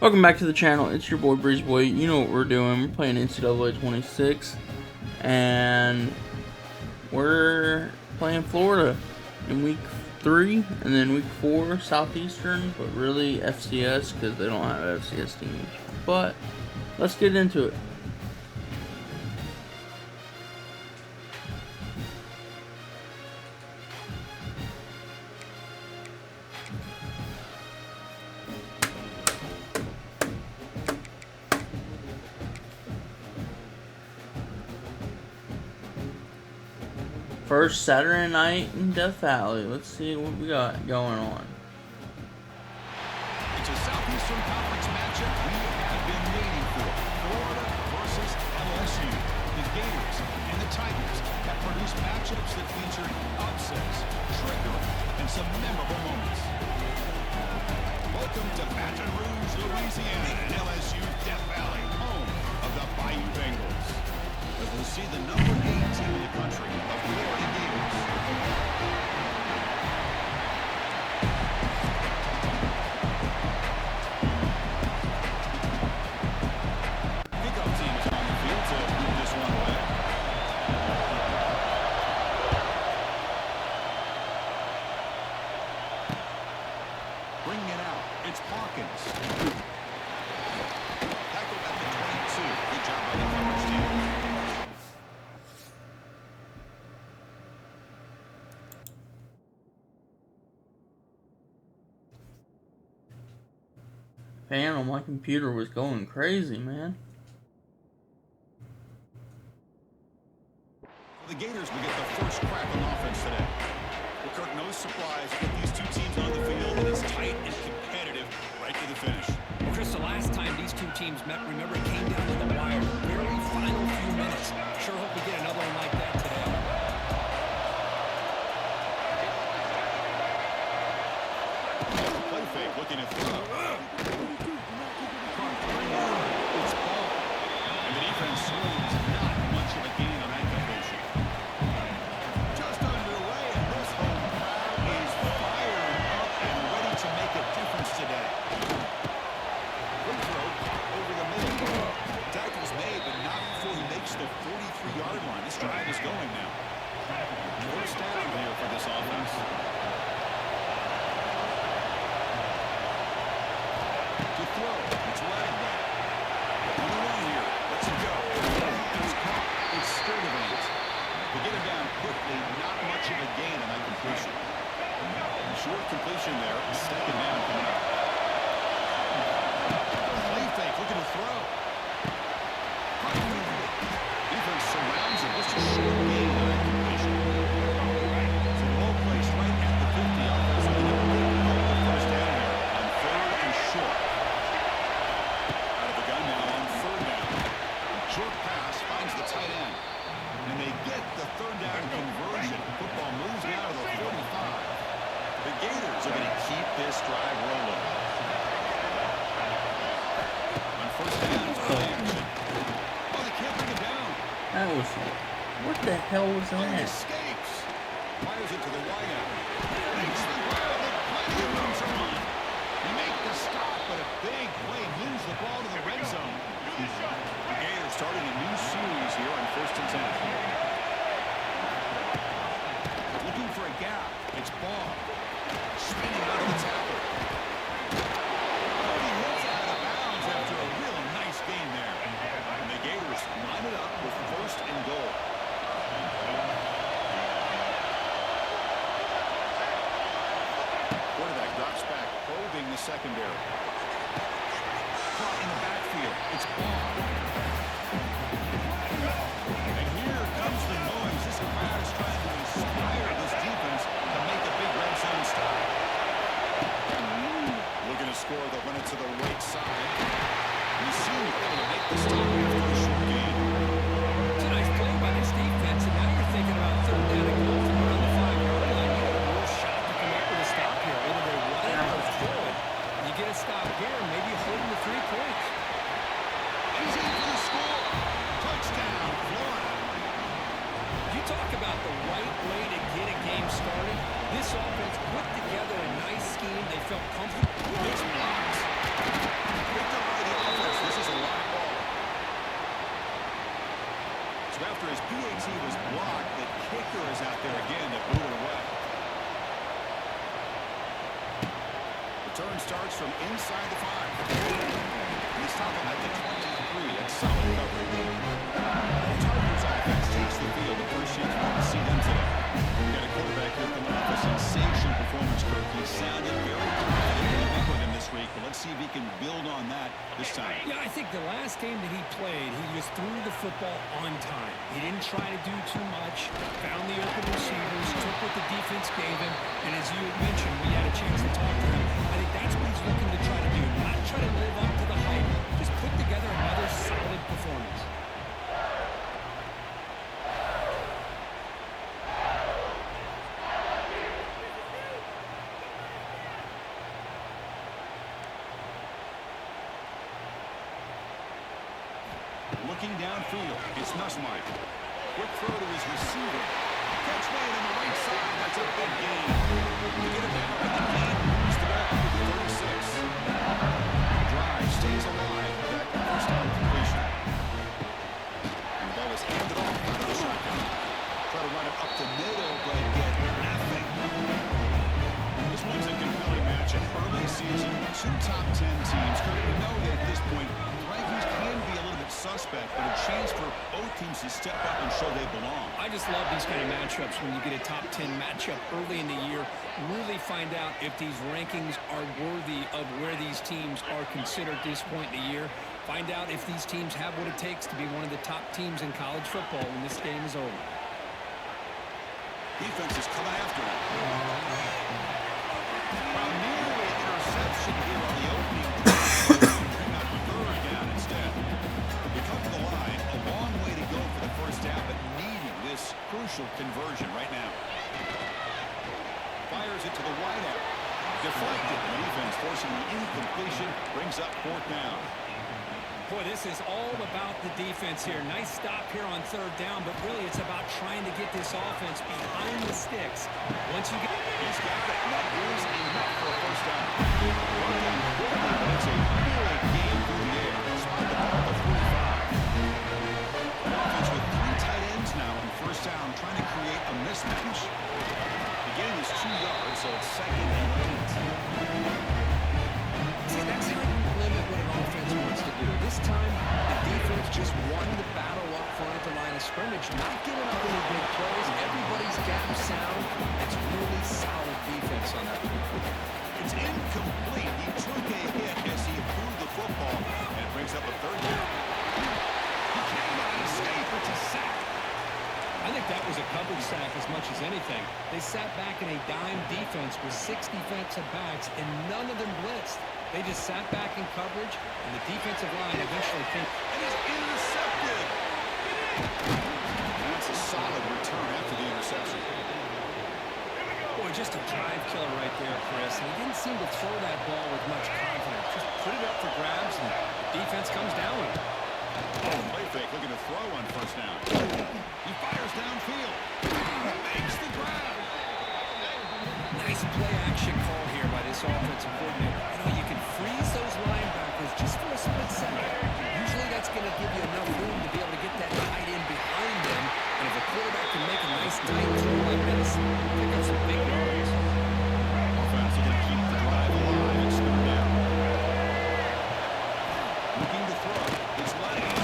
Welcome back to the channel. It's your boy Breeze Boy. You know what we're doing. We're playing NCAA 26, and we're playing Florida in week 3, and then week 4 Southeastern, but really FCS because they don't have FCS teams. But let's get into it. First Saturday night in Death Valley. Let's see what we got going on. It's a Southeastern Conference matchup we have been waiting for. Florida versus LSU. The Gators and the Tigers have produced matchups that featured upsets, trickery, and some memorable moments. Welcome to Baton Rouge, Louisiana, and LSU Death Valley, home of the Bayou Bengals. As we'll see the number 8 team in the country, the Florida Gators. Pickup team is on the field to move this one away. Bringing it out, it's Hawkins. Tackled at the 22. Good job by the coverage team. Fan on my computer was going crazy, man. For the Gators, we get the first crack on offense today. Well, Kirk, no surprise with these two teams on the field. It is tight and competitive right to the finish. Well, Chris, the last time these two teams met, remember, it came down to the wire. Very final few minutes. Sure hope we get another one like that today. Play fake, looking to throw. It's ball. And the defense swings. Not much of a gain on that completion. Just underway, and this home crowd is fired up and ready to make a difference today. Quick throw over the middle. Tackle's made, but not before he makes the 43-yard line. This drive is going now. First down here for this offense. To throw, it's Ladman. On the run here, lets it go. It's caught. It's Sturdivant. To get him down quickly, not much of a gain on that completion. Short completion there. Second down coming up. Play fake, looking to throw. Defense surrounds him. Just a short gain on that completion. So the ball placed right at the 50. Offense with a first down here on 3rd and short. Out of the gun now on 3rd down. Short pass finds the tight end. And they get the 3rd down conversion. Football moves now to the 45. The Gators are going to keep this drive rolling. On 1st down, it's play action. Oh, they can't bring it down. That was... What the hell was Oh, he that? escapes. Fires it to the wideout. Makes the grab. Plenty of room to run. They make the stop, but a big play moves the ball to the red zone. The Gators starting a new series here on 1st and 10. Looking for a gap. It's Ball. Spinning out of the tackle. Oh, he hits out of bounds after a real nice gain there. And the Gators line it up with 1st and goal. Quarterback drops back, probing the secondary. Caught in the backfield. It's Ball. And here comes the noise. This crowd is trying to inspire this defense to make a big red zone stop. Looking to score the run it to the right side. You see him able to make the stop after a short gain. It's a nice play by this defense, and now you're thinking about 3rd down and goal from around the 5-yard line. You have a real shot to come up with a stop here. Whether they run it or throw it, you get a stop here, and maybe you hold them to 3 points. He's in for the score. Touchdown, Florida. You talk about the right way to get a game started. This offense put together a nice scheme. They felt comfortable. This blocks. Picked up starts from inside the 5. They stop him at the 23. That's solid coverage. The Tigers offense takes the field. The first chance we're going to see them today. We got a quarterback here coming off a sensational performance, Kirk. He sounded very confident with him this week, but let's see if he can build on that this time. Yeah, I think the last game that he played, he just threw the football on time. He didn't try to do too much, found the open receivers, took what the defense gave him, and as you had mentioned, we had a chance to talk to him. I think that's what he's looking to try to do, not try to live up to the hype, just put together another solid performance. Looking downfield, it's Nussmeier. Quick throw to his receiver. Catch made on the right side. That's a big gain. To get him down at the gain, he's the ball up to the 36. The drive stays alive with that first down completion. And the ball is handed off out of the shotgun. Try to run it up the middle, but get nothing. This one's a compelling matchup. Early season, 2 top 10 teams. We know that at this point, rankings can be a little bit suspect, but a chance for both teams to step up and show they belong. I just love these kind of matchups when you get a top 10 matchup early in the year. Really find out if these rankings are worthy of where these teams are considered at this point in the year. Find out if these teams have what it takes to be one of the top teams in college football when this game is over. Defense is coming after him. Well, nearly an interception here on the opening. Bring up third down instead. They come to the line, a long way to go for the first down, but needing this crucial conversion right now. Fires it to the wideout. Deflected. The defense forcing the incompletion. Brings up 4th down. Boy, this is all about the defense here. Nice stop here on 3rd down, but really it's about trying to get this offense behind the sticks. Once you get... He's got it. That is enough for a first down. Run down quickly, but it's a big game through the air. Spot the ball at the 45. The offense with 3 tight ends now on first down, trying to create a mismatch. The gain is 2 yards, so it's 2nd and 8. See, that's how you limit what an offense wants to do. This time, the defense just won the battle up front at the line of scrimmage, not giving up any big plays. Everybody's gap sound. It's really solid defense on that. It's incomplete. He took a hit as he threw the football, and it brings up a 3rd down. He cannot escape. It's a sack. I think that was a coverage sack as much as anything. They sat back in a dime defense with 6 defensive backs, and none of them blitzed. They just sat back in coverage, and the defensive line eventually came. It is intercepted. That's a solid return after the interception. Boy, just a drive killer right there, Chris. And he didn't seem to throw that ball with much confidence. Just put it up for grabs, and the defense comes down with it. Oh, play fake, looking to throw on first down. He fires downfield. Makes the grab. Nice play action call here by this offensive coordinator. You know, you can freeze those linebackers just for a split second. Usually that's going to give you enough room to be able to get that tight end behind them. And if a quarterback can make a nice tight throw like this, pick up some big yards. Offense is going to keep the drive alive. It's 3rd down. Looking to throw. It's laying.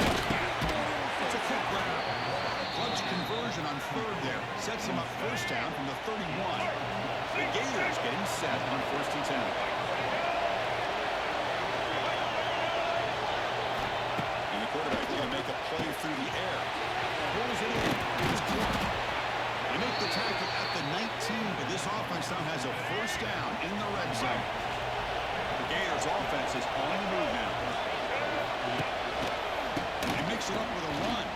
It's a quick grab. Clutch conversion on 3rd there. Sets him up first down from the 31. The Gators getting set on 1st and 10. And the quarterback going to make a play through the air. Pulls it in. It's caught. They make the tackle at the 19, but this offense now has a first down in the red zone. The Gators offense is on the move now. They mix it up with a run.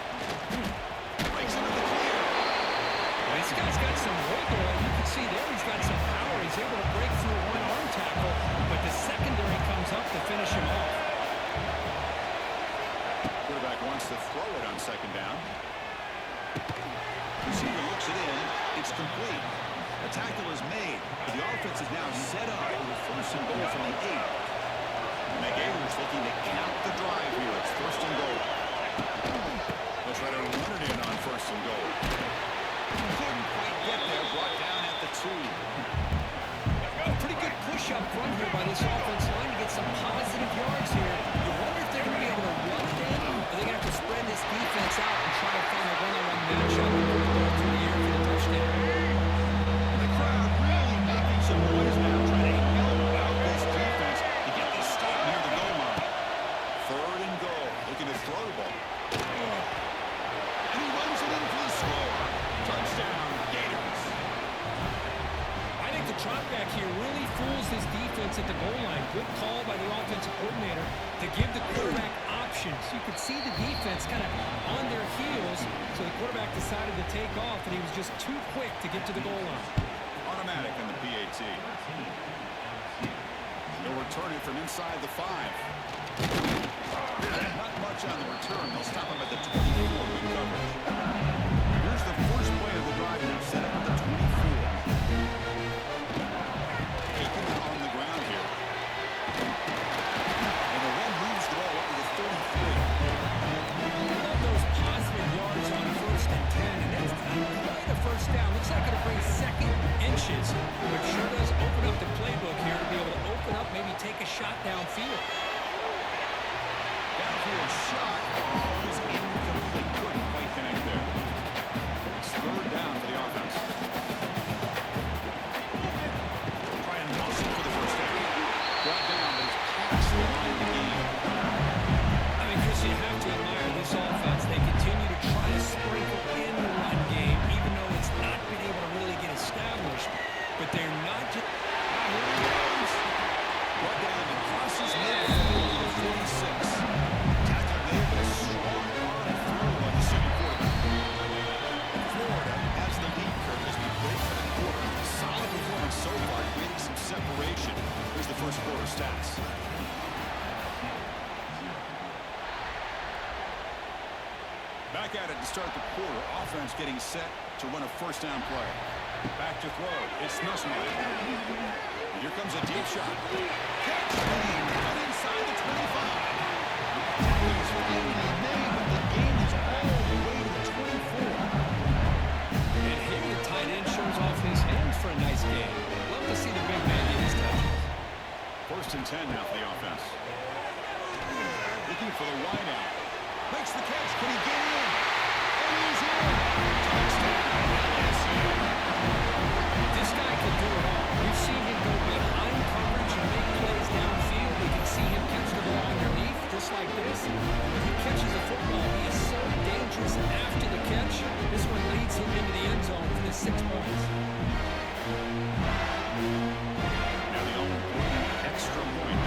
Breaks into the clear. This guy's got some wiggle, and you can see there he's got some power. He's able to break through a one-arm tackle, but the secondary comes up to finish him off. Quarterback wants to throw it on 2nd down. Receiver looks it in. It's complete. A tackle is made, but the offense is now set up with 1st and goal from the 8. And the Gators looking to count the drive here. It's 1st and goal. They'll try to run it in on 1st and goal. Couldn't quite get there. Brought down at the 2. A pretty good push up front here by this offense. to give the quarterback options. You could see the defense kind of on their heels, so the quarterback decided to take off, and he was just too quick to get to the goal line. Automatic on the PAT. They'll return it from inside the 5. Not much on the return. They'll stop him at the 24 with coverage. Here's the first play of the drive now. Set up at the 24. Taking it on the ground here. And the run moves the ball up to the 33. I love those positive yards on 1st and 10, and that's not quite a first down. Looks like it'll bring second inches, but sure does open up the playbook here to be able to open up, maybe take a shot downfield. Downfield shot. Oh, it was incomplete. Couldn't quite connect there. It's 3rd down for the offense. Try and muscle for the first down. Brought down, but he's past the line of the game. I mean, Chris, you have to admire this offense. They continue to try to sprinkle in the run game, even though it's not been able to really get established. But they're not just... Brought down and crosses midfield to the 46. Tackler made a strong arm through on the city quarterback. Florida has the lead curve as we break for the quarter. Solid performance so far, creating some separation. Here's the first quarter stats. Back at it to start the quarter. Offense getting set to run a first down play. Back to throw. It's Nussmeier. Here comes a deep shot. Catch made. Cut inside the 25. Tackle is finally made, but the game is all the way to the 24. And here the tight end shows off his hands for a nice game. Love to see the big man get his touches. 1st and 10 now for the offense. Looking for the wide out. Makes the catch. Can he get in? And he's in. Touchdown, LSU. This guy can do it all. We've seen him go behind coverage and make plays downfield. We can see him catch the ball underneath, just like this. When he catches a football, he is so dangerous after the catch. This one leads him into the end zone for the 6 points. Now the all-important extra point.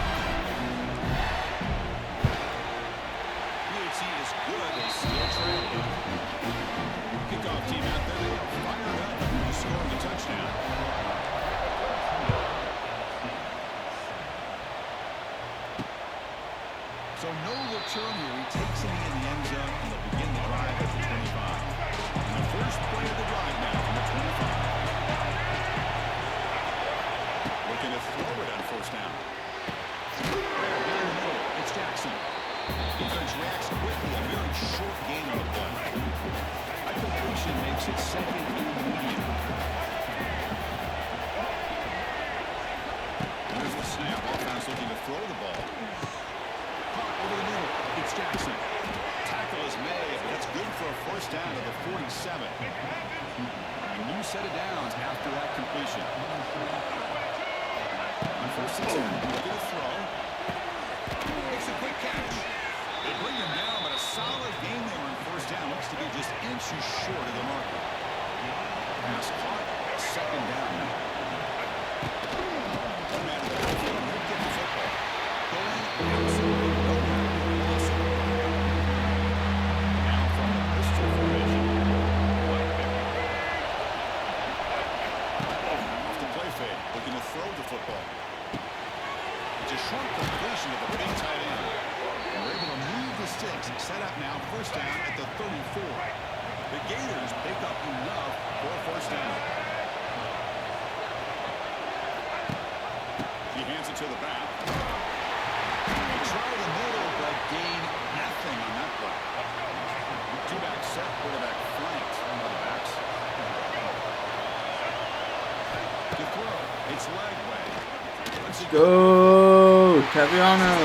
PAT is good. They still trailing. Kickoff team out there. They are fired up to score the touchdown. So no return here. He takes it in the end zone, and they'll begin the drive at the 25. And the first play of the drive now from the 25. Looking to throw it on first down. Down the middle, it's Jackson. Defense reacts quickly. A very short gain on the play. A completion makes it 2nd and medium. There's the snap. Offense looking to throw the ball. Over the middle, it's Jackson. Tackle is made, but that's good for a first down to the 47. A new set of downs after that completion. On 1st and 10, looking to throw. Makes a quick catch. They bring him down, but a solid game there on first down. Looks to be just inches short of the marker. Pass caught, 2nd down now. One man in the backfield, and he'll get the football. Going absolutely nowhere. Awesome. Now from the pistol formation. Off the play fade, looking to throw the football. It's a short completion of the big tight end. And we're able to move the sticks and set up now first down at the 34. The Gators pick up enough for a first down. He hands it to the back. They try the middle, but gain nothing on that play. Two-back set, quarterback flanked by the backs. To throw, it's Lagway. Let's go, Taviano.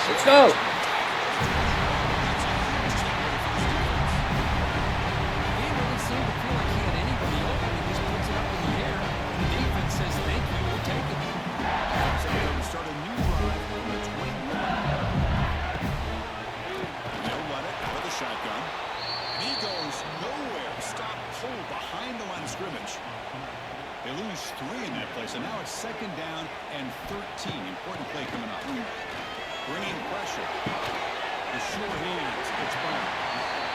Let's go. He really seemed to feel like he had anybody open. He just puts it up in the air. And the defense says, thank you, we'll take it. So they'll start a new drive on the 21. They'll let it out of the shotgun. And he goes nowhere. Stop pull behind the line of scrimmage. They lose 3 in that play, so now it's 2nd down and 13. Important play coming up. pressure. The short hands. It's burned.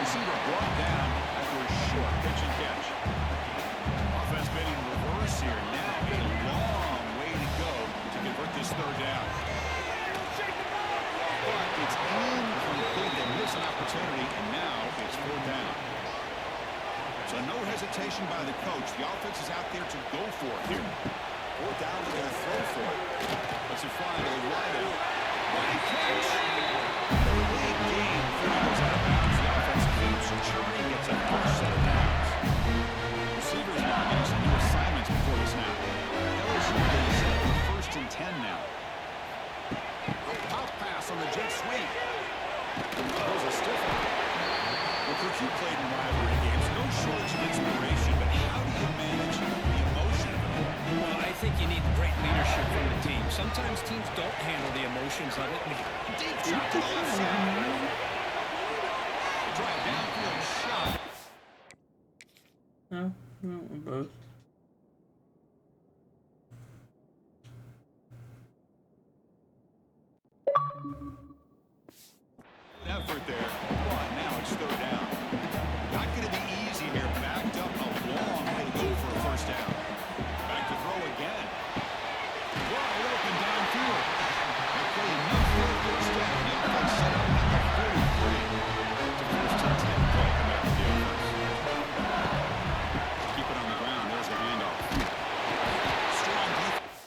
Receiver brought down after a short pitch and catch. Offense betting reverse here. Now a long way to go to convert this third down. But it's incomplete. They miss an opportunity, and now it's fourth down. So no hesitation by the coach. The offense is out there to go for it here. Fourth down, they're going to throw for it. Let's it fly to the wide out. Big catch. Big game. Goes out of bounds. The offense keeps churning. It's a first set of downs. Receivers now getting some new assignments before the snap. LSU is set for first and 10 now. A pop pass on the jet sweep. There's a stiff one. Well, Kirk, you played in rivalry games. No shortage of inspiration, but how do you manage the emotion of it all? Well, I think you need great leadership from the team. Sometimes teams don't handle the emotions of it. Deep shot to the left side. Drive downfield shot. No, both. Effort there. But now it's third down. Not going to be easy here. Backed up a long way to go for a first down. Back to throw again. Wide open downfield. They play enough for a first down. The offense set up at the 43. It's a first and 10 play coming out of the offense. Keep it on the ground. There's the handoff. Strong defense.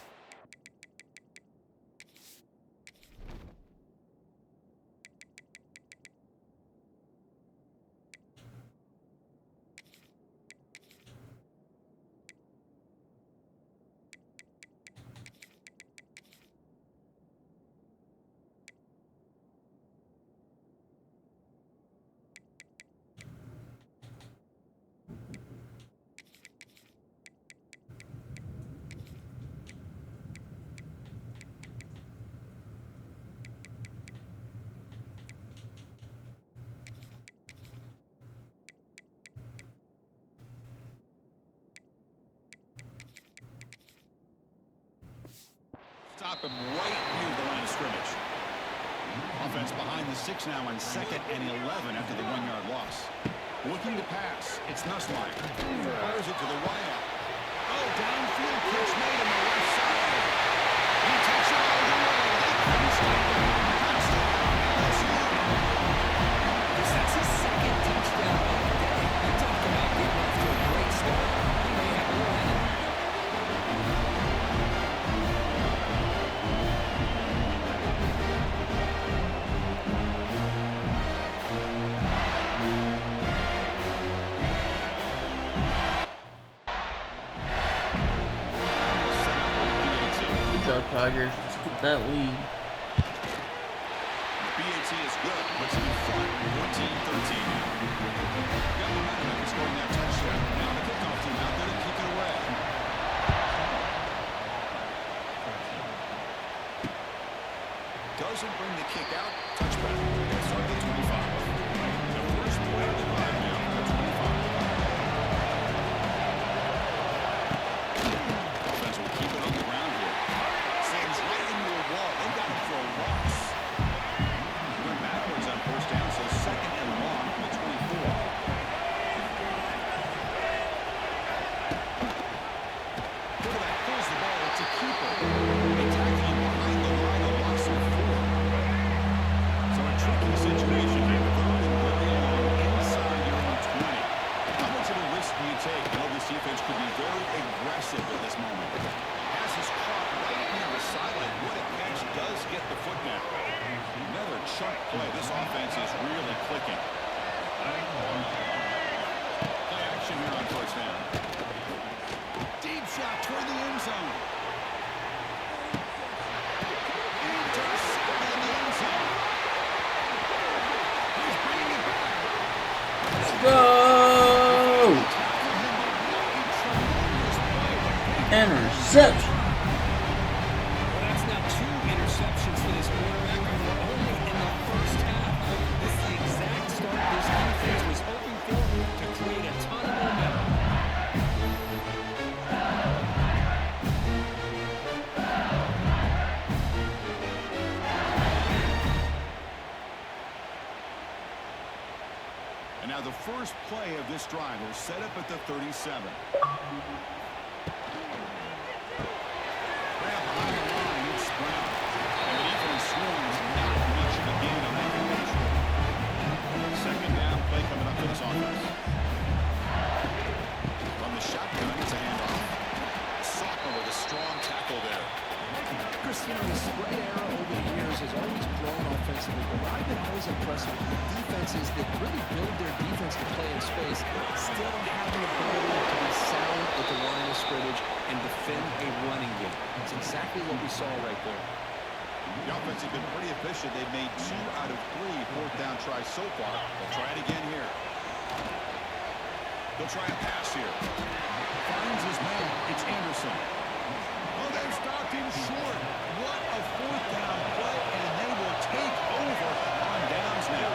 Stop him right near the line of scrimmage. Offense behind the 6 now on 2nd and 11 after the 1-yard loss. Looking to pass. It's Nussmeyer. Fires it to the wide out. Oh, downfield catch made on the left side. He takes it all the way. They couldn't stop him. That's his second touchdown of the day. You talked about getting off to a great start. He may have more in it. Good job, Tigers. Let's get that lead. BAT is good. Puts him in front. 14-13 now. Got momentum after scoring that touchdown. Now the kickoff team out there to kick it away. Doesn't bring the kick out. Touchback. It's on the 25. The first play of the drive now. The 25. Offense will keep it on the ground here. Sends right into a wall. They got him for a loss. Went backwards on first down, so 2nd and long from the 24. Quarterback pulls the ball to keep it. They tackle him behind the line of loss of 4. So a tricky situation here. 3rd and very long inside your own 20. How much of a risk do you take? You know this defense could be very aggressive at this moment. Has his clock right near the sideline. What a catch does get the foot down. Another chunk play. This offense is really clicking. Play action here on first down. Deep shot toward the end zone. Intercepted in the end zone. He's bringing it back. Let's go! Interception. Well, that's now 2 interceptions for this quarterback, and we're only in the first half. This is the exact start this defense was hoping for to create a ton of momentum. first play of this drive. They're set up at the 37. Grab behind the line. It's Brown. And the defense swings not much of a gain on that completion. Second down play coming up for this offense. From the shotgun, it's a handoff. Sophomore with a strong tackle there. Chris, you know, the spread era over the years has always grown offensively, but what I've been always impressed with the defenses that really build their defense to play in space still have the ability to be sound at the line of scrimmage and defend a running game. It's exactly what we saw right there. The offense has been pretty efficient. They've made 2 out of 3 fourth down tries so far. They'll try it again here. They'll try a pass here. Finds his man. It's Anderson. Oh, they've stopped him short. What a fourth down play, and they will take over on downs now.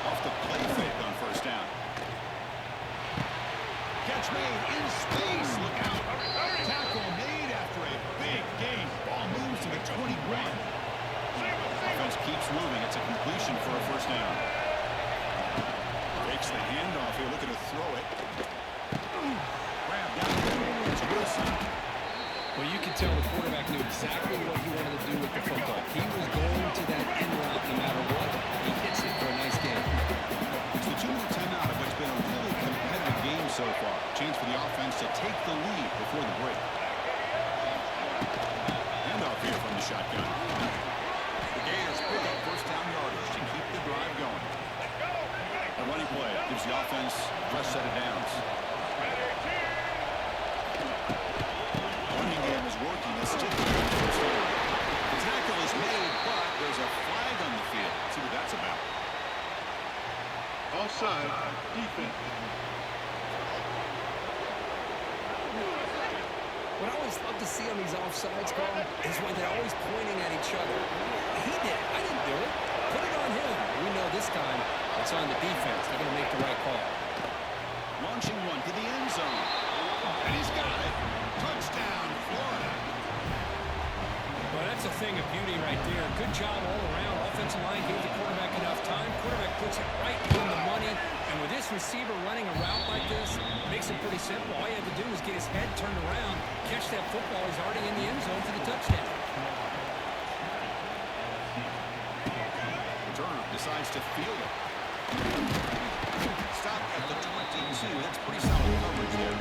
Off the play fake on first down. Catch made in space. Look out. Tackle made after a big gain. Ball moves to the 21. Offense keeps moving. It's a completion for a first down. Takes the handoff here. Looking to throw it. Grab down. It's Wilson. Well, you can tell the quarterback knew exactly what he wanted to do with the football. He was going to that end route no matter what. He hits it for a nice game. It's the 2-minute timeout of what's been a really competitive game so far. Chance for the offense to take the lead before the break. Handoff here from the shotgun. The Gators pick up first down yardage to keep the drive going. A running play gives the offense a fresh set of downs. Running game is working. It's still first down. The tackle is made, but there's a flag on the field. Let's see what that's about. Offside, defense. What I always love to see on these offsides calls is when they're always pointing at each other. He did it. I didn't do it. Put it on him. We know this time it's on the defense. They're going to make the right call. Launching one to the end zone. And he's got it. Touchdown, Florida. Well, that's a thing of beauty right there. Good job all around. Offensive line gave the quarterback enough time. Quarterback puts it right on the money. And with this receiver running a route like this, it makes it pretty simple. All you have to do is get his head turned around, catch that football. He's already in the end zone for the touchdown. Turner decides to field it. Stop at the 22. That's pretty solid coverage there.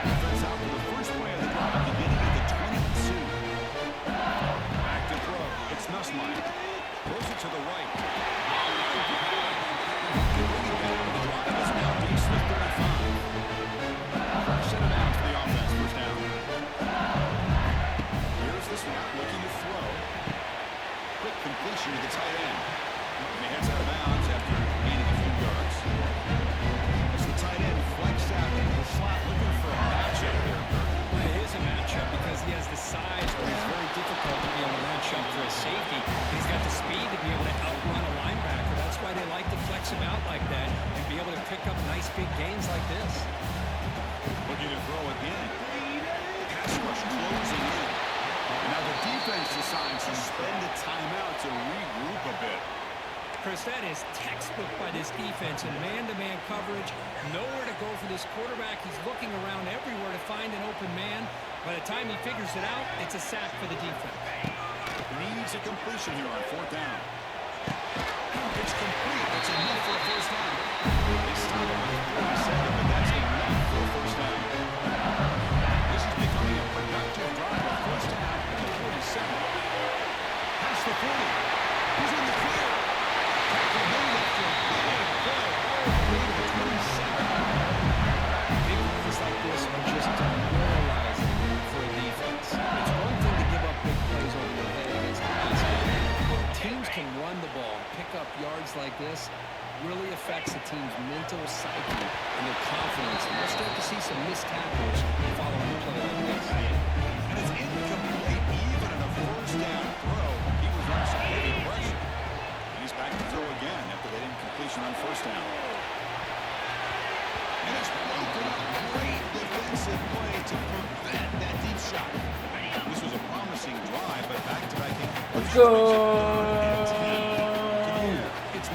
Defense out for the first play of the drive, beginning at the 22. Back to throw. It's Nussmeier. Throws it to the right. The drive is now reached the 35. Set it out for the offense. First down. Here's the snap, looking to throw. Quick completion to the tight end. And he heads out of bounds after gaining a few yards. As the tight end flex out into the slot, looking for a matchup there. Well, it is a matchup because he has the size where it's very difficult to be able to match up for a safety. He's got the speed to be able to outrun a linebacker. That's why they like to flex him out like that and be able to pick up nice big gains like this. Looking to throw again. Pass rush closing in. And now the defense decides to spend a timeout to regroup a bit. Chris, that is textbook by this defense in man-to-man coverage. Nowhere to go for this quarterback. He's looking around everywhere to find an open man. By the time he figures it out, it's a sack for the defense. Needs a completion here on fourth down. It's complete. That's enough for a first down. They stop him at 47, but that's enough for a first down. This is becoming a productive drive. A first down at the 47. Past the 40. He's in the clear. Tackle made after a big play. All the way to the 27. Big plays like this are just demoralizing for a defense. It's one thing to give up big plays over your head against the pass game. When teams can run the ball and pick up yards like this, really affects the team's mental psyche and their confidence. And we'll start to see some missed tackles following a play like this. And it's incomplete even in a first down throw. He was under some heavy pressure. And he's back to throw again after that incompletion on first down. And it's broken up. Great defensive play to prevent that deep shot. This was a promising drive, but back-to-back. Let's go! It's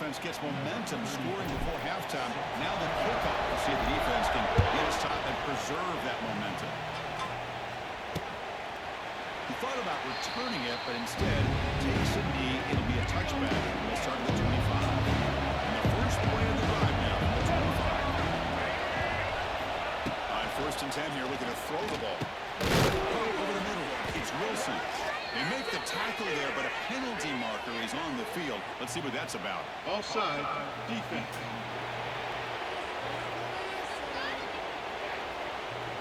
offense gets momentum scoring before halftime. Now the kickoff to see if the defense can get a stop and preserve that momentum. He thought about returning it, but instead takes a knee. It'll be a touchback. We'll start at the 25. And the first play of the drive now from the 25. On 1st and 10 here, looking to throw the ball. Over the middle, it's Wilson. They make the tackle there, but a penalty marker is on the field. Let's see what that's about. Offside, defense.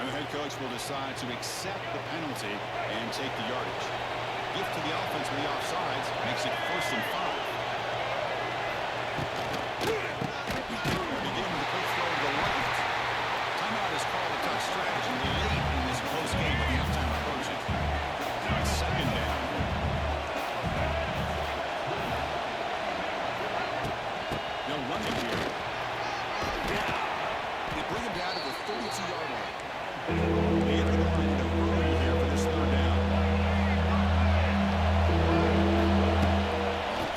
And the head coach will decide to accept the penalty and take the yardage. Gift to the offense with the offsides makes it 1st and 5. Begin with a quick throw to the left. Timeout is called a tough strategy late in this close game with halftime approaching. Now it's 2nd down. They'll run it here. They bring him down to the 32-yard line. They get to the line to early here for this 3rd down.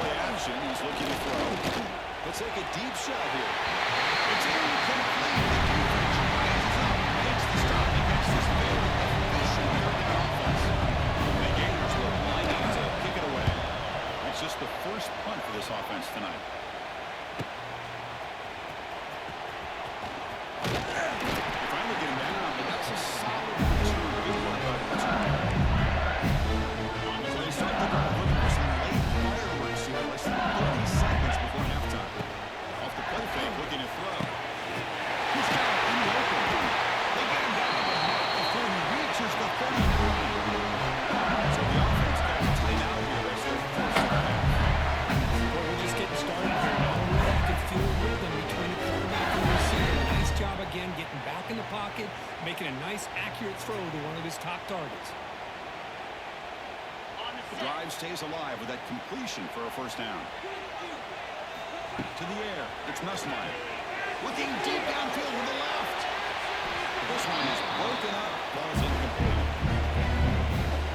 Play action. He's looking to throw. Let's take a deep shot here. It's incomplete. The defense rises up, makes the stop against this very efficient 3rd down offense. The Gators look lining to kick it away. It's just the first punt for this offense tonight. Finally getting down, but that's a solid return. Good work by the return. So they start the drive looking for some late fireworks here, less than 30 seconds before halftime. Off the play fake, looking to throw. He's got it in the open. They get him down before he reaches the 39. So the offense got a timeout here as their first down. Well, we're just getting started here. Already you can feel a rhythm between the quarterback and the receiver. Nice job again getting back in the pocket, making a nice, accurate throw to one of his top targets. The drive stays alive with that completion for a 1st down. To the air, it's Nussmeier. Looking deep downfield with the left. This one is broken up. Ball's incomplete.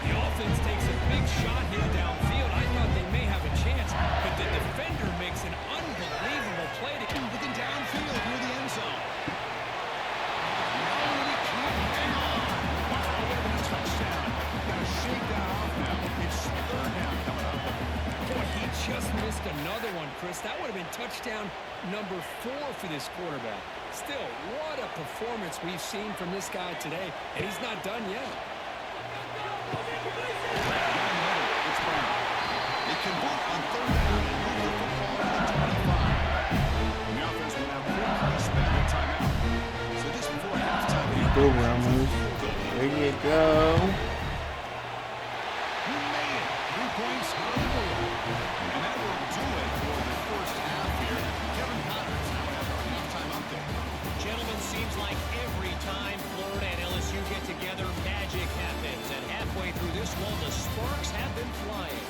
The offense takes a big shot here downfield. I thought they may have a chance, but the defender makes an unbelievable play to Looking downfield near the end zone. No, he can't hang on. Wow, what a touchdown. Got to shake that off now. It's 3rd down coming up. Boy, he just missed another one, Chris. That would have been touchdown number 4 for this quarterback. Still, what a performance we've seen from this guy today, and he's not done yet. It's Brown. They convert on 3rd down and move the football to the 25. And the offense will now quickly spend a timeout. So just before halftime, Go, Ramos. There you go. He made it. 3 points on the board. And that will do it for the first half here. Kevin Connors now has our halftime update. Gentlemen, seems like every time Florida and LSU get together, magic happens. And halfway through this one, the sparks have been flying.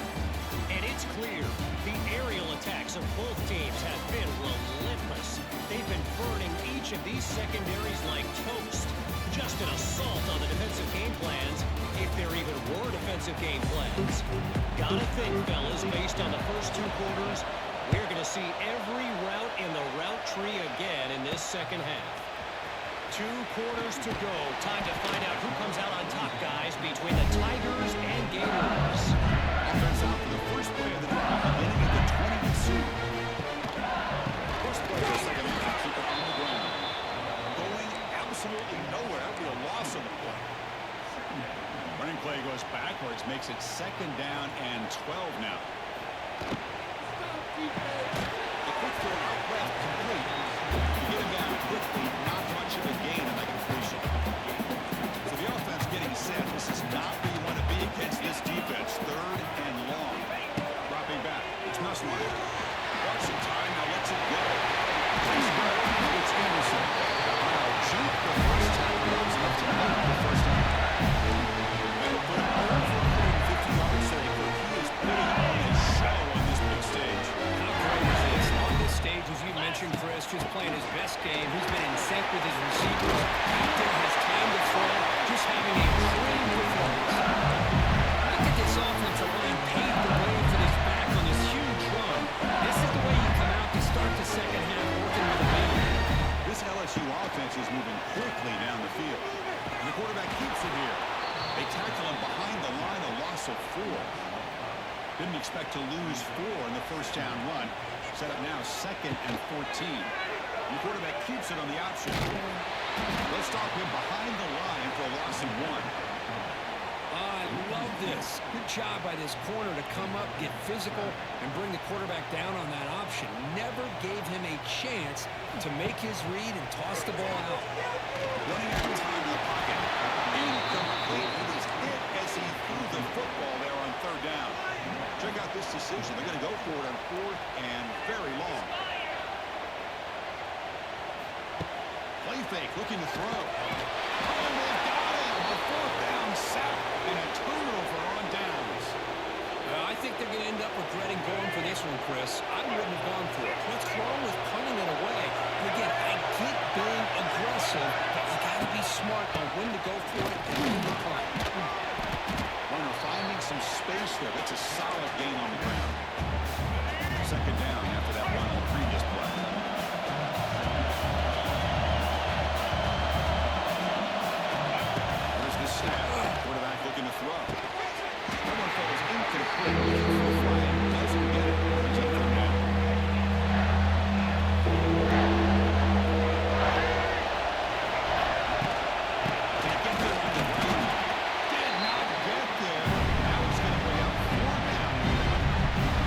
And it's clear, the aerial attacks of both teams have been relentless. They've been burning each of these secondaries like toast. Just an assault on the defensive game plans, if there even were defensive game plans. Gotta think, fellas, based on the first 2 quarters, we're going to see every route in the route tree again in this second half. 2 quarters to go. Time to find out who comes out on top, guys, between the Tigers and Gators. Offense out for the first play of the drive, beginning at the 22. First play of the second half, keep it on the ground. Going absolutely nowhere. That would be a loss on the play. Running play goes backwards, makes it 2nd down and 12 now. The quick throw out left, complete. You get him down quickly, not much of a gain in that completion. So the offense getting set. This is not where you want to be against this defense. 3rd and long. Dropping back. It's Nussmeier. Wants some time, now lets it go. It's Anderson. Juke the first time. Enough to make the first time. That'll put him over 150 yards today. He is putting on a show on this big stage. How great is this? On this stage, as you mentioned, Chris, just playing his best game. He's been in sync with his receivers. Captain has time to throw. Just having a great performance. Look at this offensive line paved the way for this back on this huge run. This is the way you come out expect to lose 4 in the first down run. Set up now 2nd and 14. The quarterback keeps it on the option. They'll stop him behind the line for a loss of 1. I love this. Good job by this corner to come up, get physical, and bring the quarterback down on that option. Never gave him a chance to make his read and toss the ball out. Running out of time in the pocket. Incomplete. He was hit as he threw the football there on 3rd down. Check out this decision. They're going to go for it on 4th and very long. Play fake, looking to throw. Oh, they got him. A 4th down sack and a turnover on downs. I think they're going to end up regretting going for this one, Chris. I wouldn't have gone for it. What's wrong with punting it away? And again, I get being aggressive, but you got to be smart on when to go for it and when to punt. Runner finding some space there. That's a solid gain on the ground. 2nd down after that run on the previous play. There's the snap. Quarterback looking to throw. That one falls incomplete. Doesn't get it. It's a 3rd down. Can't get there on the run. Did not get there. Now he's going to bring up 4th down.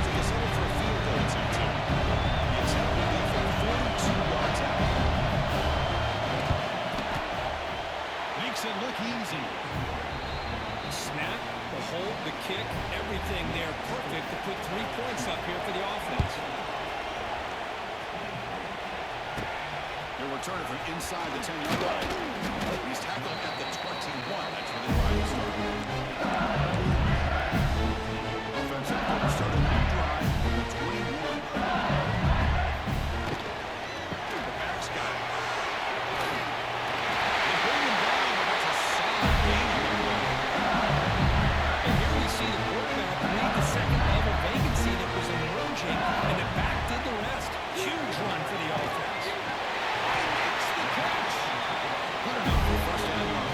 So they settle for a field goal. It's empty. The attempt will be from 42 yards out. Makes it look easy. Snap, the hold, the kick, everything there perfect to put 3 points up here for the offense. He'll return it from inside the 10-yard line. He's tackled at the 21. That's where the drive started. Offensive quarter started the drive at the 21. The Bears got it. They bring him down, but that's a solid gain on the play. And here we see the quarterback read the second-level vacancy that was emerging, and the back did the rest. Huge run for the offense. Makes the catch. Good enough for a first down run.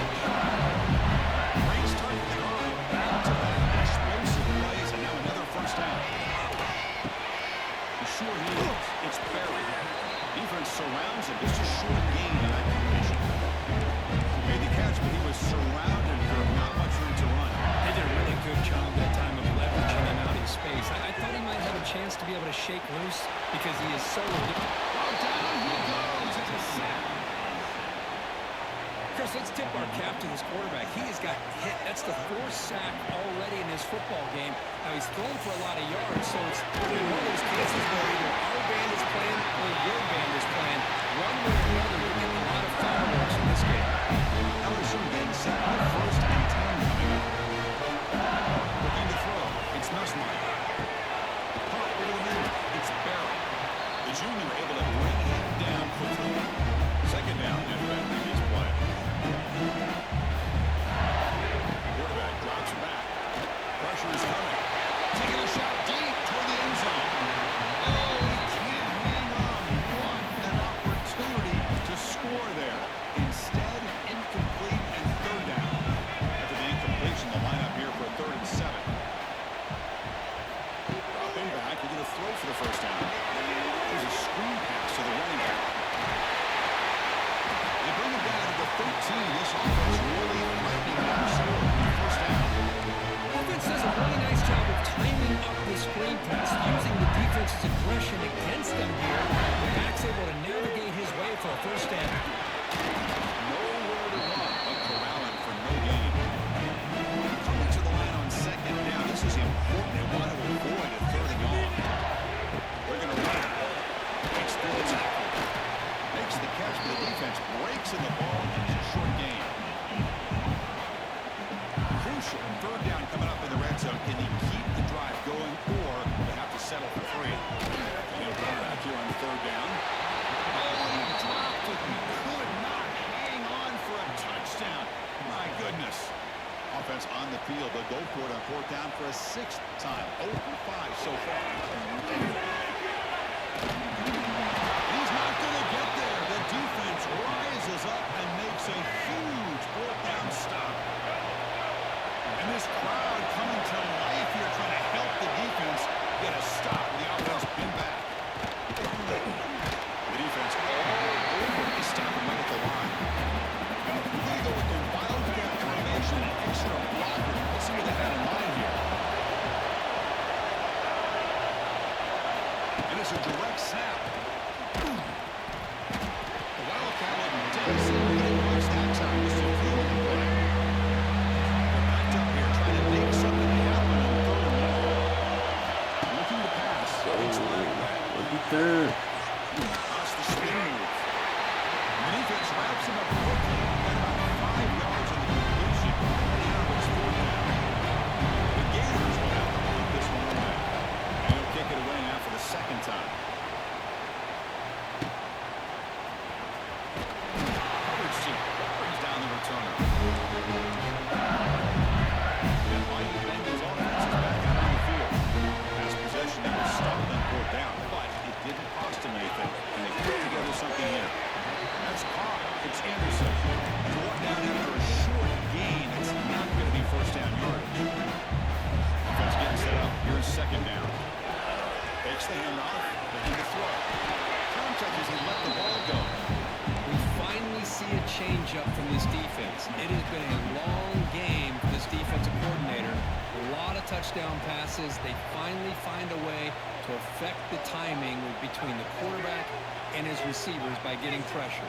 Great start to the drive. Back-to-back explosive plays, and now another first down. The short lead. It's buried. Defense surrounds him. Just a short gain on that completion. Made the catch, but he was surrounded for not much room to run. They did a really good job that time of leveraging him out in space. I thought he might have a chance to be able to shake loose because he is so... Down he goes. It's a sack. Chris, let's tip our cap to this quarterback. He has got hit. That's the 4th sack already in his football game. Now, he's thrown for a lot of yards, so it's one of those cases where either our band is playing or your band is playing. One way or another, we're getting a lot of fireworks in this game. LSU getting set for 1st and 10 coming up. Looking to throw. It's Nussmeier. Pop over the middle. It's Barrett. The junior able to bring him down quickly. 2nd down after that previous play. Quarterback drops back. Pressure is coming. Taking a shot deep toward the end zone. Oh, he can't hang on. What an opportunity to score there. Instead, incomplete and 3rd down. After the incompletion, the lineup here for a 3rd and 7. Dropping back, he's going to throw for the first down. There's a screen pass to the running back. They bring him down to the 13. This offense really threatening them to score on the first down. Offense does a really nice job of timing up the screen pass, using the defense's aggression against them here. The back's able to navigate his way for a first down. Nowhere to run, but corralling for no gain. Coming to the line on 2nd down. This is important. They want to avoid a 3rd and long. They're going to run it. Makes the tackle. Makes the catch, but the defense breaks in the ball, and it's a short gain. Crucial 3rd down coming up in the red zone. Can he keep the drive going, or they have to settle for 3? He'll run back here on 3rd down. Oh, he dropped it. He could not hang on for a touchdown. My goodness. Offense on the field. They'll go for it on 4th down for a 6th time. 0 for 5 so far. He's not going to get there. The defense rises up and makes a huge 4th down stop. And this crowd coming to life here trying to help the defense And it's a direct snap. The Wildcat didn't seem to get much that time. Just a field play. They're backed up here, trying to make something happen on third and long. Looking to pass. It's leg back. Look at that. That's the spin move. The defense wraps him up quickly. Got about 5 yards on the completion. Now it's 4th down. The Gators will have to put this one away. And he'll kick it away now for the second time. Brings down the returner. And Mighty Bengals offense is back out on the field. As possession that was stopped on 4th down, but it didn't cost him anything. And they put together something here. That's caught. It's Anderson. Brought down after a short gain. It's not going to be first down yardage. Offense getting set up. Here's 2nd down. Takes the handoff. Looking to throw. Tom touches and let the ball go. We finally see a change-up from this defense. It has been a long game for this defensive coordinator. A lot of touchdown passes. They finally find a way to affect the timing between the quarterback and his receivers by getting pressure.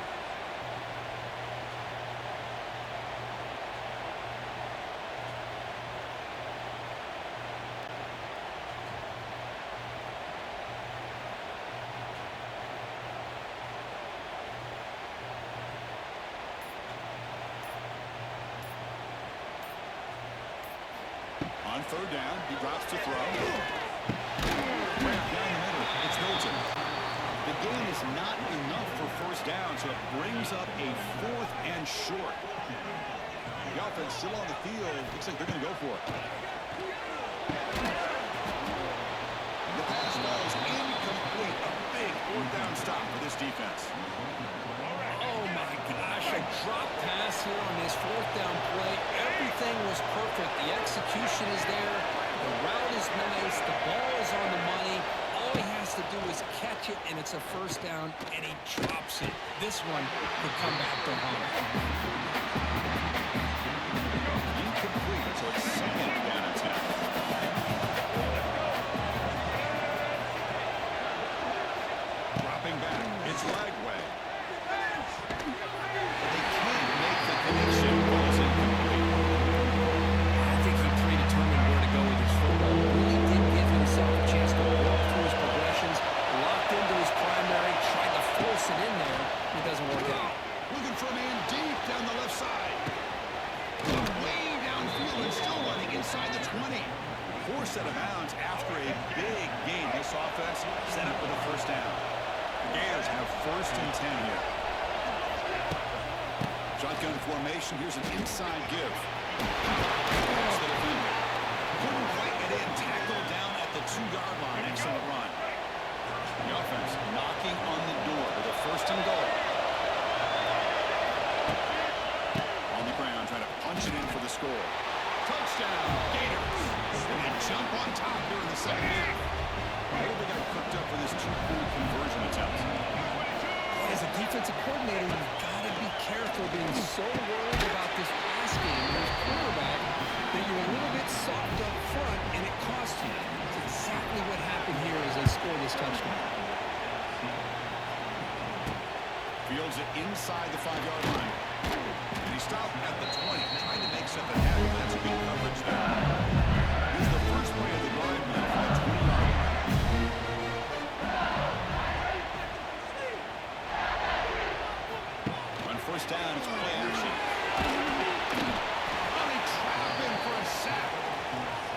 On 3rd down, he drops to throw. Wrap down the middle. It's Milton. The gain is not enough for first down, so it brings up a 4th and short. The offense still on the field. Looks like they're going to go for it. The pass was incomplete. A big 4th down stop for this defense. Oh my gosh, a drop pass here on this 4th down play. Everything was perfect. The execution is there. The route is nice. The ball is on the money. All he has to do is catch it, and it's a first down, and he drops it. This one could come back to home. Incomplete, so it's 2nd down and 10. Dropping back, it's Lagway. They can't make the connection. Ball's incomplete. I think he predetermined where to go with his football. Really didn't give himself a chance to walk through his progressions, locked into his primary, tried to force it in there. It doesn't work out. Looking for a man deep down the left side. Way downfield and still running inside the 20. Forced out of bounds after a big gain. This offense set up with a first down. The Gators have 1st and 10 here. Shotgun formation. Here's an inside give. That's the defender. Couldn't quite get in. Tackled down at the 2-yard line. Excellent run. The offense knocking on the door with a 1st and goal. On the ground, trying to punch it in for the score. Touchdown, Gators. And they jump on top here in the 2nd half. Maybe they got cooked up for this 2-point conversion attempt. As a defensive coordinator, you've got to be careful being so worried about this pass game and his quarterback that you're a little bit soft up front, and it costs you. It's exactly what happened here as they score this touchdown. Fields it inside the 5-yard line. And he stopped at the 20, trying to make something happen. That's a good coverage there. He's the first play of the drive now from the 20-yard line. On 1st down, it's play action. Oh, they trap him for a sack.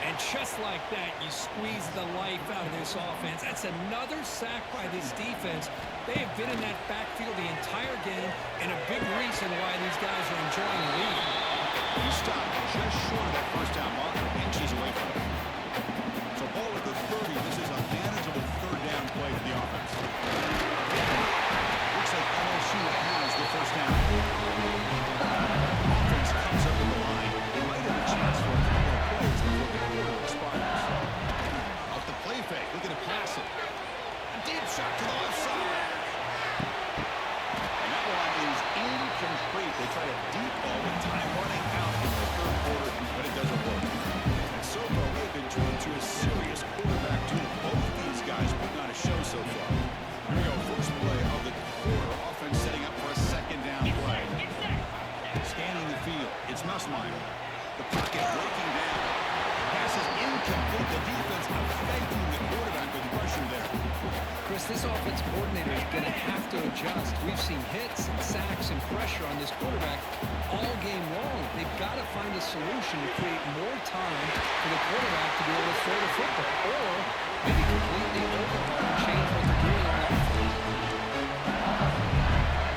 And just like that, you squeeze the life out of this offense. That's another sack by this defense. They have been in that backfield the entire game, and a big reason why these guys are enjoying the lead. He stopped just short of that first down marker, inches away from it. So ball at the 30. This is a manageable 3rd down play for the offense. Looks like LSU has the first down. Offense comes up with the line. They might have a chance for a couple of plays before the quarter expires. Out the play fake, looking to pass it. A deep shot to the left side. And that one is incomplete. They try to deep ball with time running out in the 3rd quarter, but it doesn't work. And so far, we have been turned to a serious quarterback duel. Both of these guys putting on a show so this offensive coordinator is going to have to adjust. We've seen hits and sacks and pressure on this quarterback all game long. They've got to find a solution to create more time for the quarterback to be able to throw the football, or maybe completely overhaul and change what they're doing on offense.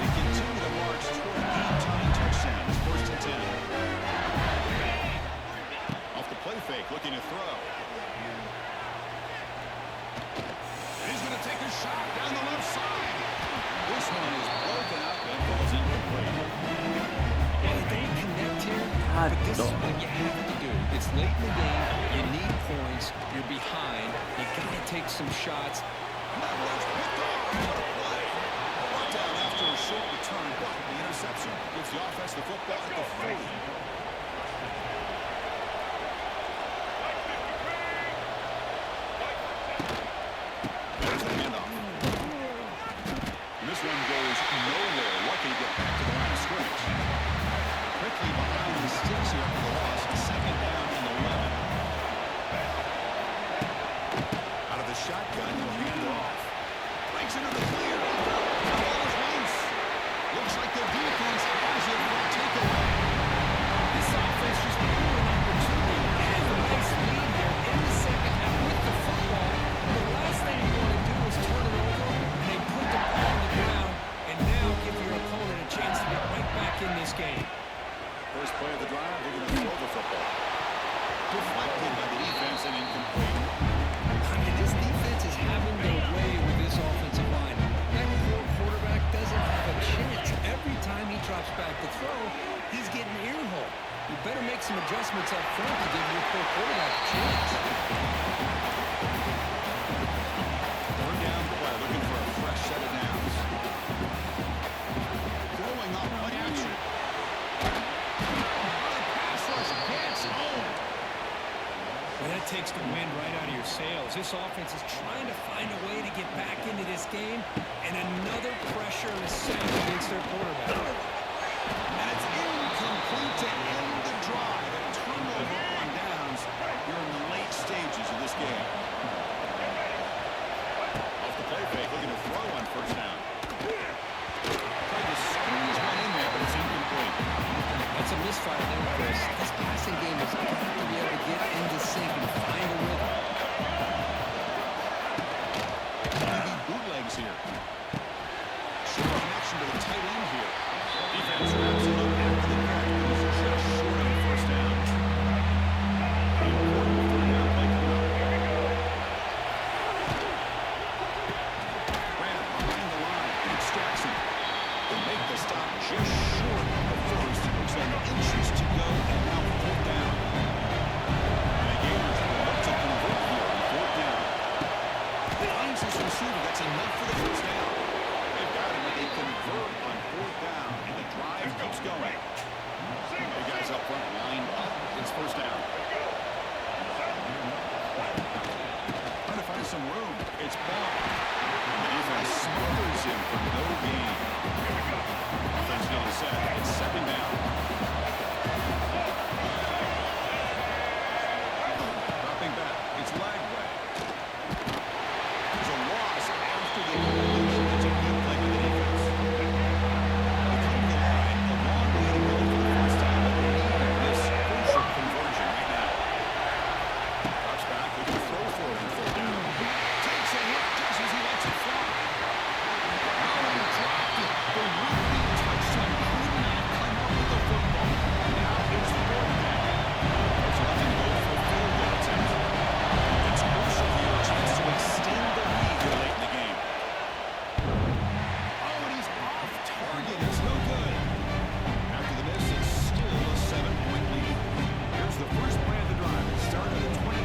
They continue to march toward game-tying touchdowns. First and 10. Off the play fake, looking to throw. He's going to take a shot down the left side. This one is broken up and falls incomplete. Well, they didn't connect here, God, but this is don't. what you have to do. It's late in the game. You need points. You're behind. You got to take some shots. That one's picked off. What a play. Brought down after a short return, but the interception gives the offense the football at the 40. There's the handoff. And this one goes nowhere. Lucky to get back to the line of scrimmage. Quickly behind the sticks here for the loss. Second down and 11. Out of the shotgun, he'll hand it off. Breaks into the clear. The ball is loose. Looks like the defense has it for a takeaway. This offense just blew an opportunity. They have a nice lead here in the second half with the football. The last thing you want to do is turn it over, and they put the ball on the ground, and now give your opponent a chance to get right back in this game. First play of the drive, they're going to throw the football. Deflected by the defense and incomplete. I mean, this defense is having their way with this offensive line. That poor quarterback doesn't have a chance. Every time he drops back to throw, he's getting earhole. You better make some adjustments up front to give your poor quarterback a chance. Third down play, looking for a fresh set of downs. Throwing off play action. Pass rush gets home. Well, that takes the wind right out of your sails. This offense is trying to find a way to get back into this game, and another pressure and a sack against their quarterback. And it's incomplete to end the drive. A turnover on downs. You're in the late stages of this game. Off the play fake, looking to throw on first down. Tried to squeeze one in there, but it's incomplete. That's a misfire there, Chris. This passing game has got to be able to get into sync and find a rhythm. Maybe bootlegs here. Short connection to the tight end here. Defense wraps it up after the catch, but he's just short of the first down. The important third down play coming up. Grant behind the line, extracts him. They make the stop just short of the first. Looks like inches to go, and now fourth down. And the Gators will look to convert here on fourth down. Finds his receiver. That's enough for the first down. They've got him, and they convert on fourth down, and the drive keeps going. The guys up front lined up. It's first down. Trying to find some room. It's Ball. The defense smothers him for no gain. Offense going to set. It's second down. Dropping back. It's Lagway. There's a loss after the completion. It's a good play by the defense. They come to the line. A long way to go for the first time, but they need this crucial conversion right now. Drops back. Looking to throw for it on fourth down. Takes a hit just as he lets it fly. Allen dropped it. The would-be touchdown could not come up with the football. Now it's fourth down. There's nothing to go for a field goal attempt. It's crucial here. A chance to extend the lead here late in the game. Oh, and he's off target. It's no good. After the miss, it's still a 7-point lead. Here's the first play of the drive. It started at 28.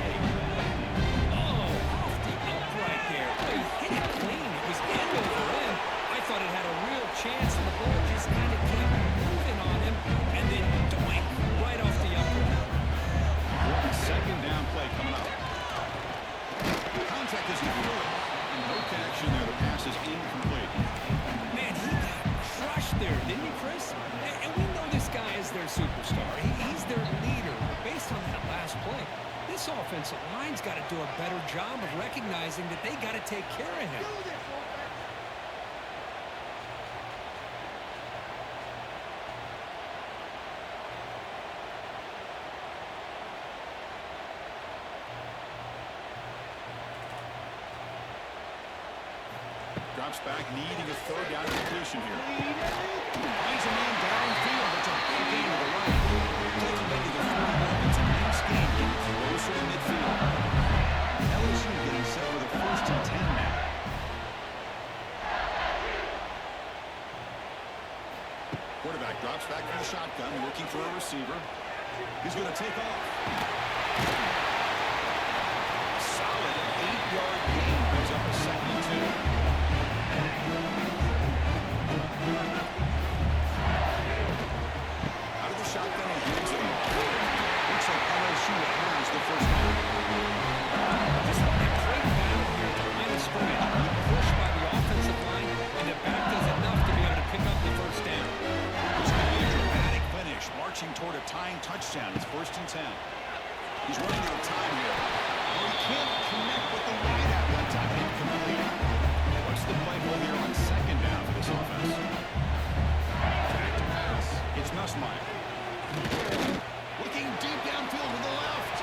Oh, off the upright there. He hit it clean. It was end over end. I thought it had a real chance, and the ball just kind of kept moving on him, and then doink, right off the upright. Second down play coming up. Contact isn't good. And no connection there. The pass is incomplete. Man, he got crushed there, didn't he, Chris? And we know this guy is their superstar. He's their leader. But based on that last play, this offensive line's got to do a better job of recognizing that they got to take care of him. drops back, needing a third down completion here. Finds a man downfield. It's a big gain to the right. Taking maybe the 41. It's a nice gain, getting closer to midfield. LSU getting set for the 1st and 10 now. Quarterback drops back from the shotgun, looking for a receiver. He's going to take off. Solid 8-yard gain, brings up a 2nd and 2. Out of the shotgun, he gives it. Looks like LSU has the first down. Just a great battle here at the line of scrimmage. Good push by the offensive line, and the back does enough to be able to pick up the first down. It's going to be a dramatic finish, marching toward a tying touchdown. It's 1st and 10. He's running out of time here. Well, he can't connect with the wideout that time. Incomplete. What's the play call here on 2nd down for this offense? Back to pass. It's Nussmeier. Looking deep downfield to the left.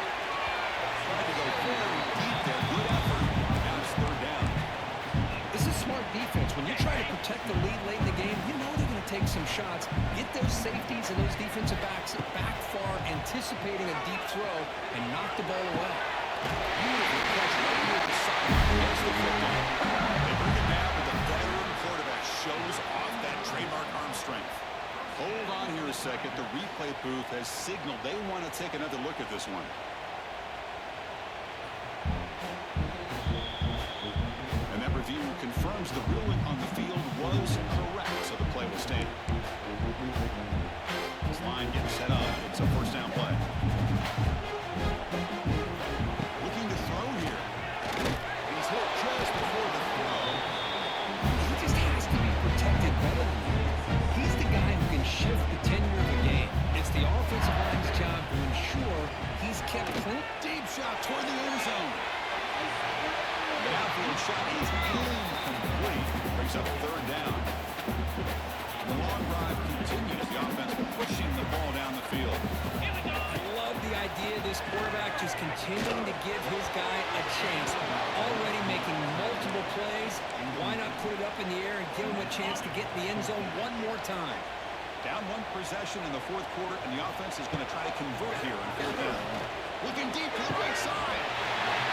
Trying to go very deep there. Good effort. Now it's 3rd down. This is smart defense. When you're trying to protect the lead late in the game, you know they're going to take some shots. Get those safeties and those defensive backs back far, anticipating a deep throw, and knock the ball away. Beautiful catch right near the sideline. There's the football. They bring it down, but the veteran quarterback shows off that trademark arm strength. Hold on here a second. The replay booth has signaled they want to take another look at this one. And that review confirms the ruling on the field was correct, so the play will stand. This line gets set up. It's a 1st down play. Looking to throw here. He's hit just before the throw. He just has to be protected better than that. He's the guy who can shift the tenure of a game. It's the offensive line's job to ensure he's kept clean. Deep shot toward the end zone. The outfield shot is incomplete. Brings up 3rd down. The long drive continues. The offense pushing the ball down the field. I love the idea of this quarterback just continuing to give his guy a chance. Already making multiple plays. Why not put it up in the air and give him a chance to get in the end zone one more time? Down 1 possession in the 4th quarter, and the offense is going to try to convert here on 4th down. Looking deep to the right side.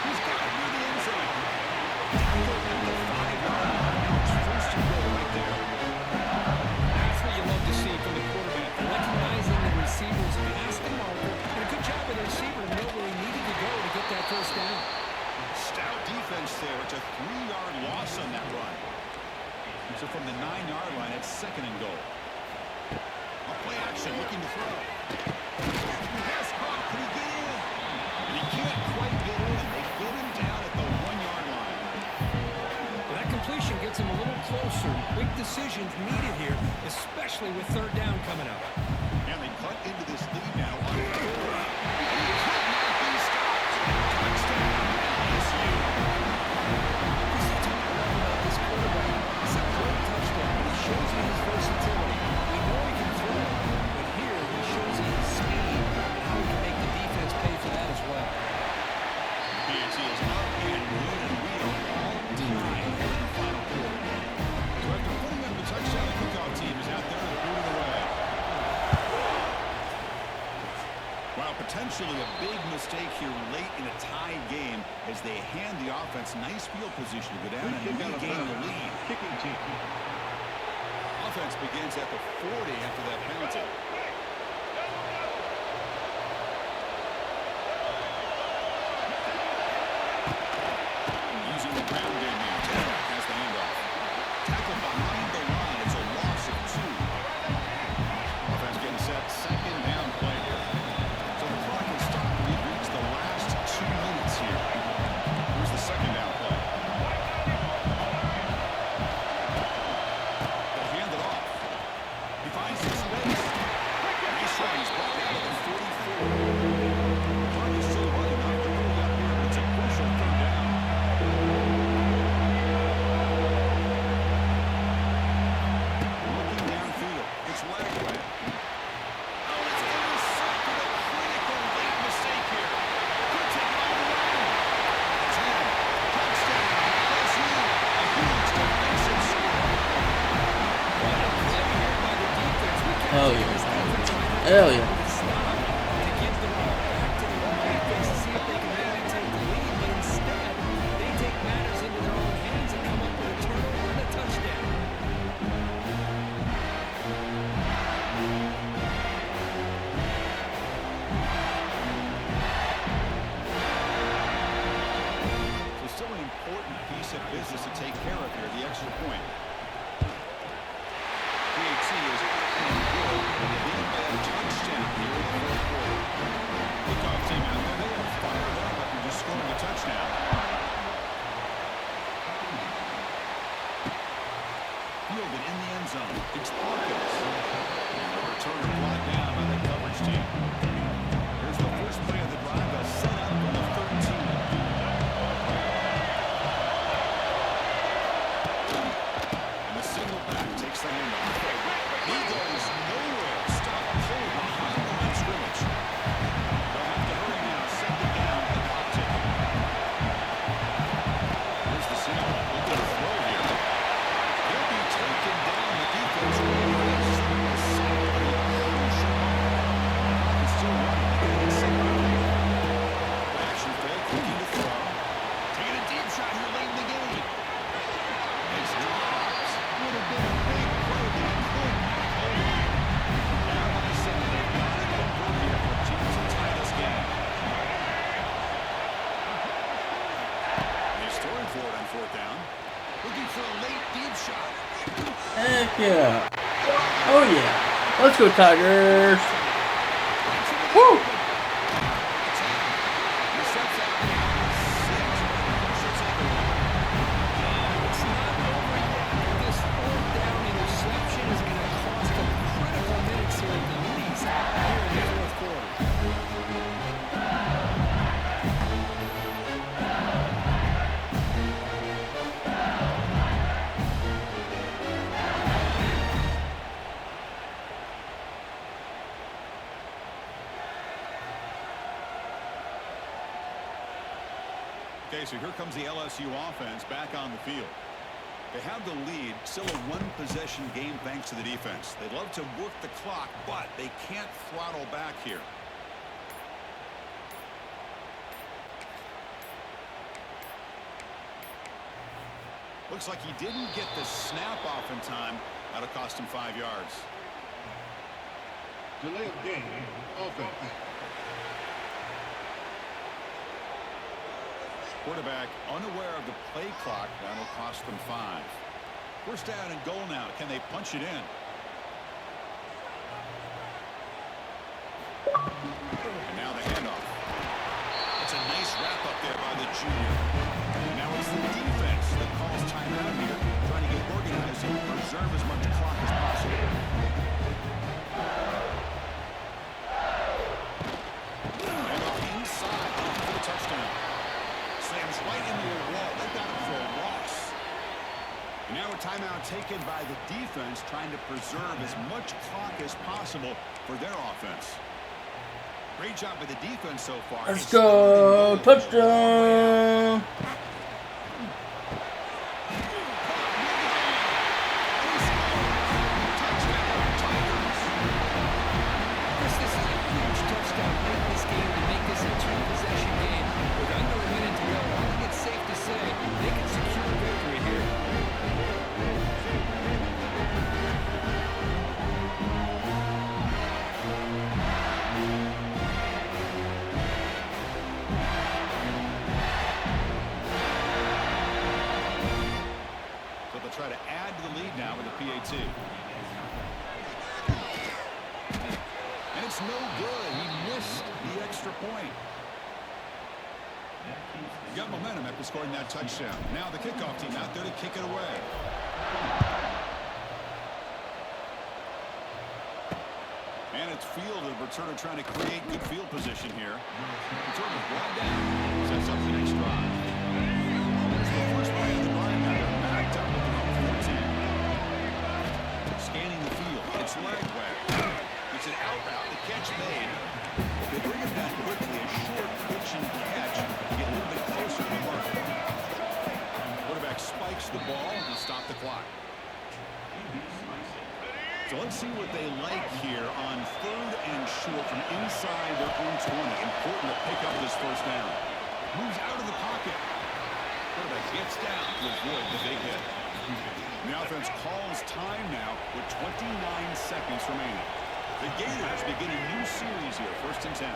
He's got it near the end zone. Tackled at the 5-yard line. Now it's 1st and goal right there. That's what you love to see from the quarterback. Recognizing the receiver's past the marker. And a good job of the receiver to know where he needed to go to get that first down. Stout defense there. It's a 3-yard loss on that run. So from the 9-yard line, it's 2nd and goal. A play action, looking to throw. He has caught. Can he get in? And he can't quite get in. They get him down at the 1-yard line. Well, that completion gets him a little closer. Quick decisions needed here, especially with 3rd down coming up. And they cut into this lead now on 4th. He cannot be stopped. Touchdown, LSU. This is what I love about this quarterback. It's a great touchdown. It shows you his versatility. We know he can throw, but here he shows you his speed and how he can make the defense pay for that as well. PNC is up and good, and we are all tied here in the final quarter. So after putting up the touchdown, the kickoff team is out there to boot it away. Wow, potentially a big mistake here late in a tied game as they hand the offense nice field position to go down and regain the lead. Kicking team. Offense begins at the 40 after that penalty. Using the ground game now. Taylor has the handoff. Tackle behind the line. It's a loss of 2. Offense getting set. 2nd down play here. So the clock is stopped. We've reached the last 2 minutes here. Here's the 2nd down play. They'll hand it off. He finds some space. Hell yeah. Stop to give the ball back to the defense to see if they can maybe take the lead, but instead they take matters into their own hands and come up with a turnover and a touchdown. So still an important piece of business to take care of here, the extra point. PAT is playing good, leading by a touchdown here in the fourth quarter. Kickoff team out there, they are fired up after just scoring a touchdown. Fielded in the end zone. It's Hawkins. And the returner brought down by the coverage team. Here's the first play of the drive. They'll set up on the 13. And the single back takes the handoff. He goes nowhere. Stop cold behind the line of scrimmage. They'll have to hurry now. Second down. The clock ticking. Here's the single. Look at the throw here. He'll be taken down. The defense will race. He's still running. He's action fake. Looking to throw. Taking a deep shot here late in the game. It's dropped. Would have been a big play, but he couldn't hold on. Now, like I said, they've got to convert here for teams to tie this game. They're storing for it on fourth down. Looking for a late deep shot. Heck yeah. Oh yeah. Let's go Tigers. Woo! He steps out now. 6. Should take a run. It's not over yet. This fourth down interception is going to cost them critical minutes here at the least here in the fourth quarter. Okay, so here comes the LSU offense back on the field. They have the lead, still a one-possession game thanks to the defense. They'd love to work the clock, but they can't throttle back here. Looks like he didn't get the snap off in time. That'll cost him 5 yards. Delay of game. Offense. Quarterback unaware of the play clock. That'll cost them 5. First down and goal now. Can they punch it in? And now the handoff. It's a nice wrap up there by the junior. And now it's the defense that calls timeout here, trying to get organized and preserve as much clock as possible. Handoff inside for the touchdown. Slams right into a wall. They got him for a loss. And now a timeout taken by the defense, trying to preserve as much clock as possible for their offense. Great job by the defense so far. Let's go. Touchdown. Chris, this is a huge touchdown late in this game to make this a two-possession game. With under a minute to go, I think it's safe to say they can secure victory here. So they'll try to add to the lead now with the PAT. And it's no good. He missed the extra point. He got momentum after scoring that touchdown. Now the kickoff team out there to kick it away. And it's fielded. Returner trying to create good field position here. Returner brought down. Sets up the next drive. There's the first play of the drive. Now they're backed up with their own 14. Scanning the field. It's leg wag. It's an out route. The catch made. They bring it back quickly. A short pitch and catch to get a little bit closer to the mark. Quarterback spikes the ball to stop the clock. So let's see what they like here on 3rd and short from inside their own 20. Important to pick up this first down. Moves out of the pocket. Quarterback gets down to avoid the big hit. The offense calls time now with 29 seconds remaining. The Gators begin a new series here, 1st and 10.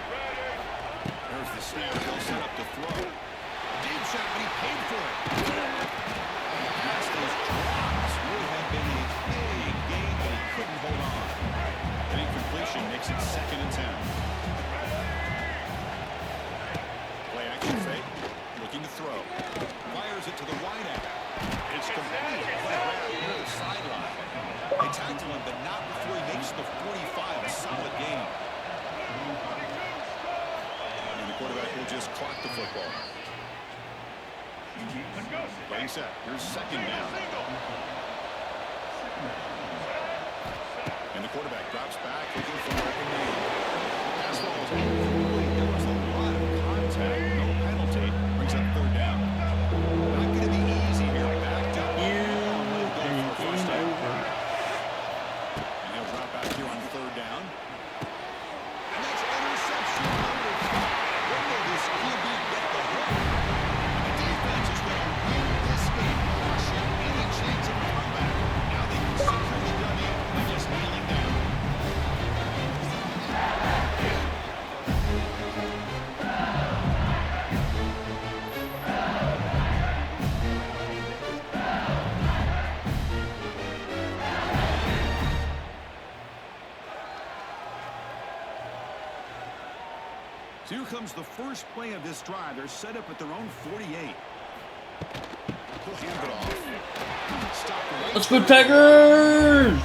There's the snap. He'll set up to throw. Deep shot, but he paid for it. Pass those drops would have been a big gain, but he couldn't hold on. An incompletion makes it 2nd and 10. Play action fake. Looking to throw. Fires it to the wide end. It's complete. What a grab near the sideline. They tackle him, but not before he makes the 45. A solid game. And the quarterback will just clock the football. Playing set. Here's 2nd down. And the quarterback drops back, looking for an open man. Pass ball is incomplete. There was a lot of contact. No penalty. Brings up 3rd down. Not going to be easy here. Backed up. And first down. And he'll drop back here on 3rd down. And that's interception number 5. When will this QB get the hook? The defense is going to win this game, crushing any chance of a comeback. Now they can secure the W by just kneeling down. So here comes the first play of this drive. They're set up at their own 48. He'll hand it off. Stop right. Let's go, Tigers!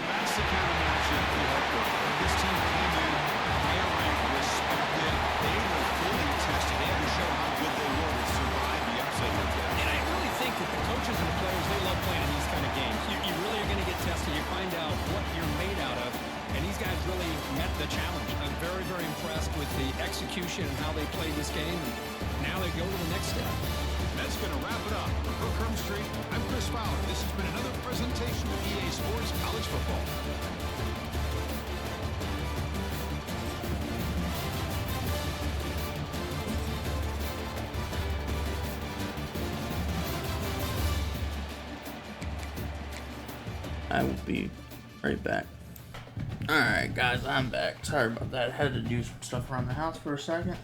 That's the kind of matchup we hope for. This team came in higher ranked, respected. They were fully tested. They had to show how good they were to survive the upset here today. And I really think that the coaches and the players, they love playing in these kind of games. You really are going to get tested. You find out what you're made out of. And these guys really met the challenge. I'm very, very impressed with the execution and how they played this game. And now they go to the next step. That's going to wrap it up. For Kirk Street, I'm Chris Fowler. This has been another presentation of EA Sports College Football. I will be right back. Alright guys, I'm back. Sorry about that. I had to do some stuff around the house for a second.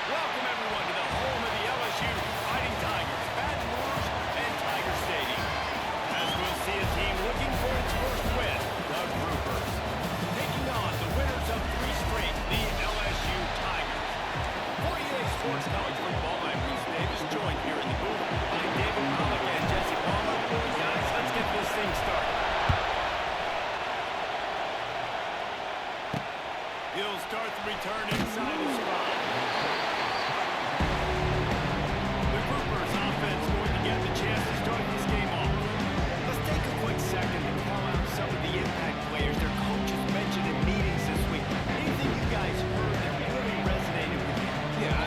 Welcome everyone to the home of the LSU Fighting Tigers, Baton Rouge and Tiger Stadium. As we'll see a team looking for its first win, the Groupers, taking on the winners of 3 straight, the LSU Tigers. For EA Sports College Football, I'm Reese Davis, joined here in the booth by David Pollock and Jesse Palmer. Guys, let's get this thing started. He'll start the return inside his spot. The Groupers offense going to get the chance to start this game off. Let's take a quick second to call out some of the impact players their coaches mentioned in meetings this week. Anything you guys heard that really resonated with you? Yeah, I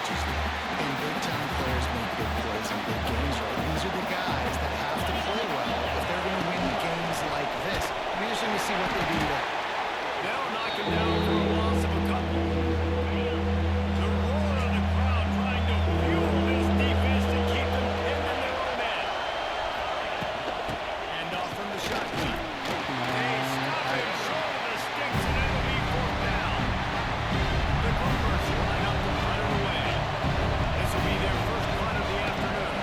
coaches there. And big-time players make big plays in big games, right? These are the guys that have to play well if they're going to win games like this. It'll be interesting to see what they do today. They'll knock him down for a loss of a couple. The roar of the crowd trying to fuel this defense to keep them pinned in their own end. And off from the shotgun. They stop him short of the sticks, and it'll be fourth down. The Gophers line up to punt it away. This will be their first punt of the afternoon.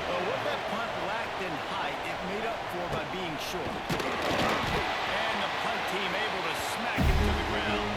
Well, what that punt lacked in height, it made up for by being short. And the punt team able to smack it to the ground.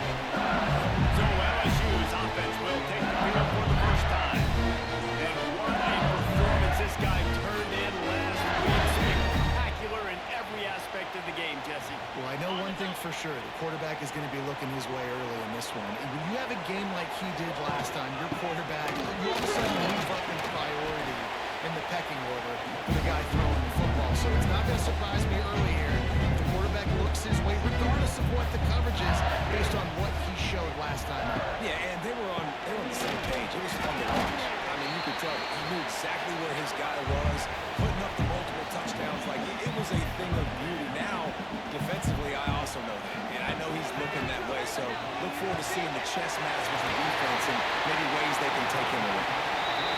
So LSU's offense will take the field for the first time. And what a performance this guy turned in last week. Spectacular in every aspect of the game, Jesse. Well, I know one thing for sure. The quarterback is going to be looking his way early in this one. And when you have a game like he did last time, your quarterback, you all of a sudden move up in priority in the pecking order for the guy throwing the football. So it's not going to surprise me early here. The quarterback looks his way, regardless of what the coverage is, based on what he showed last time out. Yeah, and they were on the same page. It was fun to watch. I mean, you could tell he knew exactly where his guy was, putting up the multiple touchdowns. Like, it was a thing of beauty. Now, defensively, I also know that. And I know he's looking that way. So look forward to seeing the chess match with the defense and maybe ways they can take him away.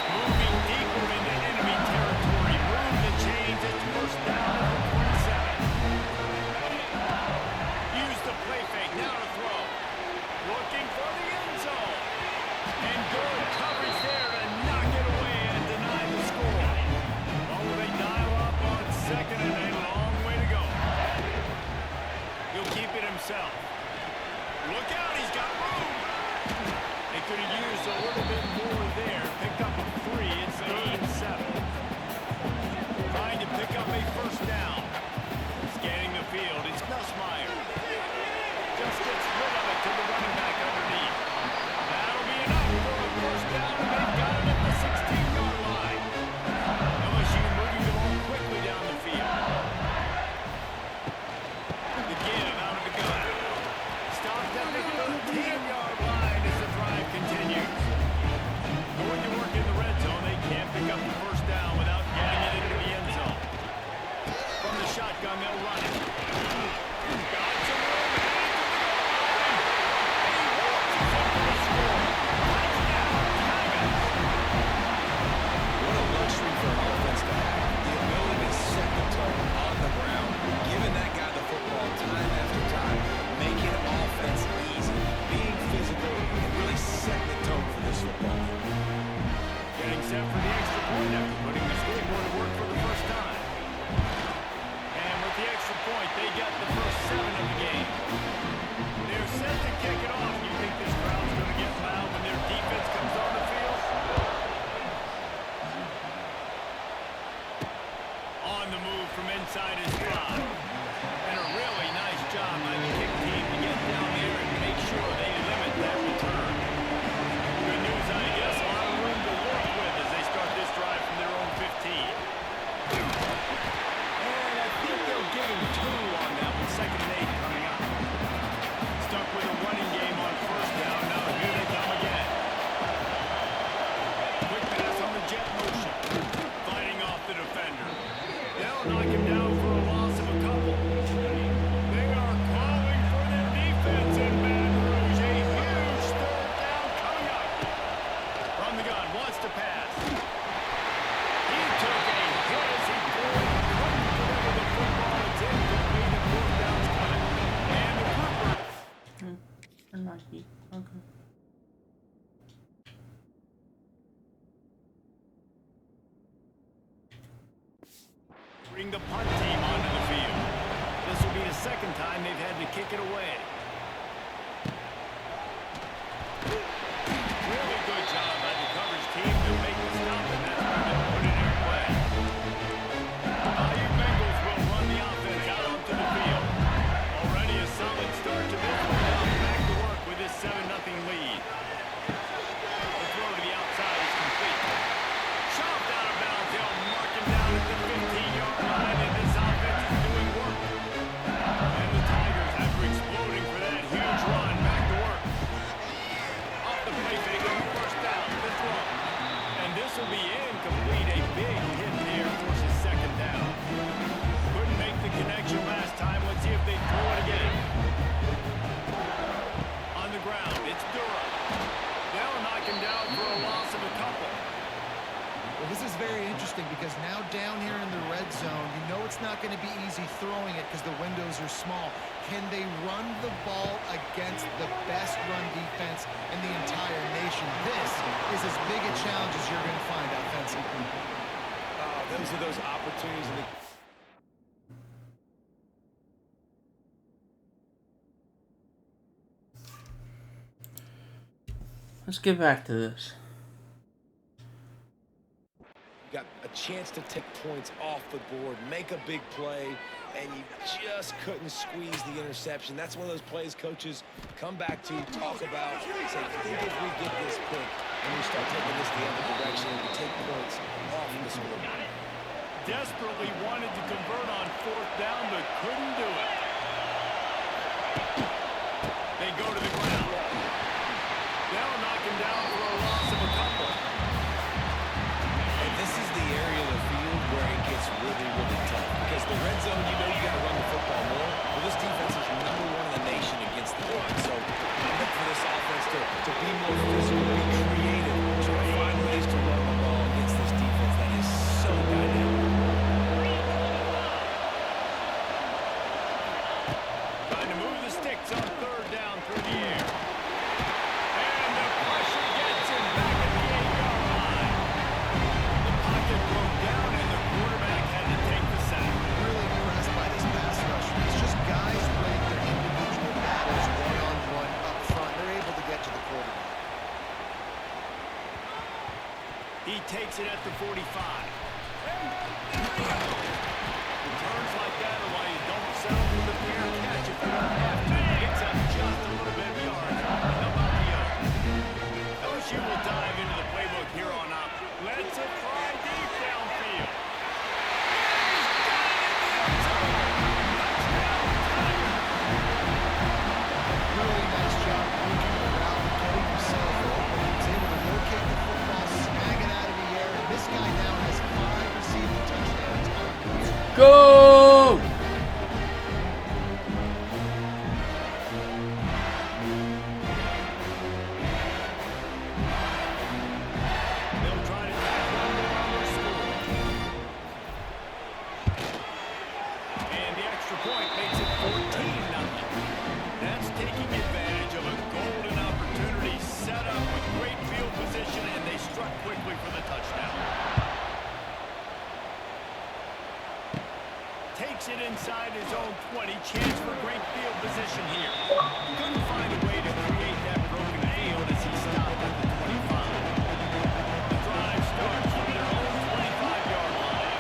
Moving deeper into enemy territory. Move the chains. It's first down at the 27. Use the play fake. Now to throw. Looking for the end zone. And good coverage there to knock it away and deny the score. Oh, they dial up on second and a long way to go. He'll keep it himself. Look out, he's got room. They could have used a little bit more there. Picked up a 3. It's 3rd and 7. Trying to pick up a first down. Scanning the field. It's Nussmeier. Just gets rid of it to the running back underneath. That'll be enough for a first down, and they've got it at the 16-yard line. LSU moving the ball quickly down the field. The give out of the gun. Stopped at the 13-yard line as the drive continues. Going to work in the red zone. They can't pick up the first down without getting it into the end zone. From the shotgun, they'll run it. Got some room, headed to the goal line. He launches it for the score. Touchdown, Tigers. What a luxury for an offense to have. The ability to set the tone on the ground, giving that guy the football time after time, making offense easy, being physical, and really setting the tone for this football. Getting set for the extra point after putting the scoreboard to work for the first time. And with the extra point, they got the first 7 of the game. They're set to kick it off. You think this crowd's going to get loud when their defense comes on the field? On the move from inside his 5. And a really nice job by the kick team to get down there and make sure they limit that return. Good news, I guess. A lot of room to work with as they start this drive from their own 15. And I think they'll give him 2 on that one. 2nd and 8 coming up. Stuck with a running game on first down. Now here they come again. Quick pass on the jet motion. Fighting off the defender. They'll knock him down for a loss of a couple. They are calling for their defense in Baton Rouge. A huge 3rd down coming up. From the gun, wants to pass. He took a hit as he threw it. Couldn't deliver the football. It's incomplete. The 4th down's coming. And the Cooper. Unlucky. Okay. Bring the punt team onto the field. This will be the 2nd time they've had to kick it away. Really good job by the coverage team to make the stop, and that's where they put it their way. Your Bengals will run the offense out onto the field. Already a solid start to this one. Now back to work with this 7-0 lead. The throw to the outside is complete. Shoved out of bounds. They'll mark him down at the 15-yard line, and this offense is doing work. And the Tigers, after exploding are small. Can they run the ball against the best run defense in the entire nation? This is as big a challenge as you're going to find offensively. Those are those opportunities in the Let's get back to this. Got a chance to take points off the board, make a big play, and you just couldn't squeeze the interception. That's one of those plays coaches come back to talk about, say, I think if we get this pick and we start taking this the other direction, we take points off the scoreboard. Desperately wanted to convert on 4th down, but couldn't do it. They go to the ground. They'll knock him down for a loss of a couple. And this is the area of the field where it gets really, really tough. Because the red zone, you know you got to run the football more. Well, this defense is #1 in the nation against the run. So look for this offense to be more physical, be creative, try to find ways to run the ball against this defense that is so dynamic. Trying to move the sticks on 3rd down through the air. And the pressure gets him back at the 8-yard line. The pocket broke down and the quarterback had to take the sack. Really impressed by this pass rush. It's just guys winning their individual battles one-on-one up front. They're able to get to the quarterback. He takes it at the 45. Returns like that are why you don't settle for the fair catch if you don't have to. Gets up just a little bit of yards. How about the other? LSU will dive into the playbook here on out. Let's apply deep downfield. Really nice job working around and getting himself open. He's able to locate the football, snag it out of the air, and this guy now has 5 receiving touchdowns on the year. Go! They'll try to tack one more on their score. And the extra point makes it 14-0. That's taking advantage of a golden opportunity set up with great field position, and they struck quickly for the touchdown. Takes it inside his own 20. Chance for great field position here. Couldn't find a way to create that broken field as he stopped at the 25. The drive starts from their own 25-yard line.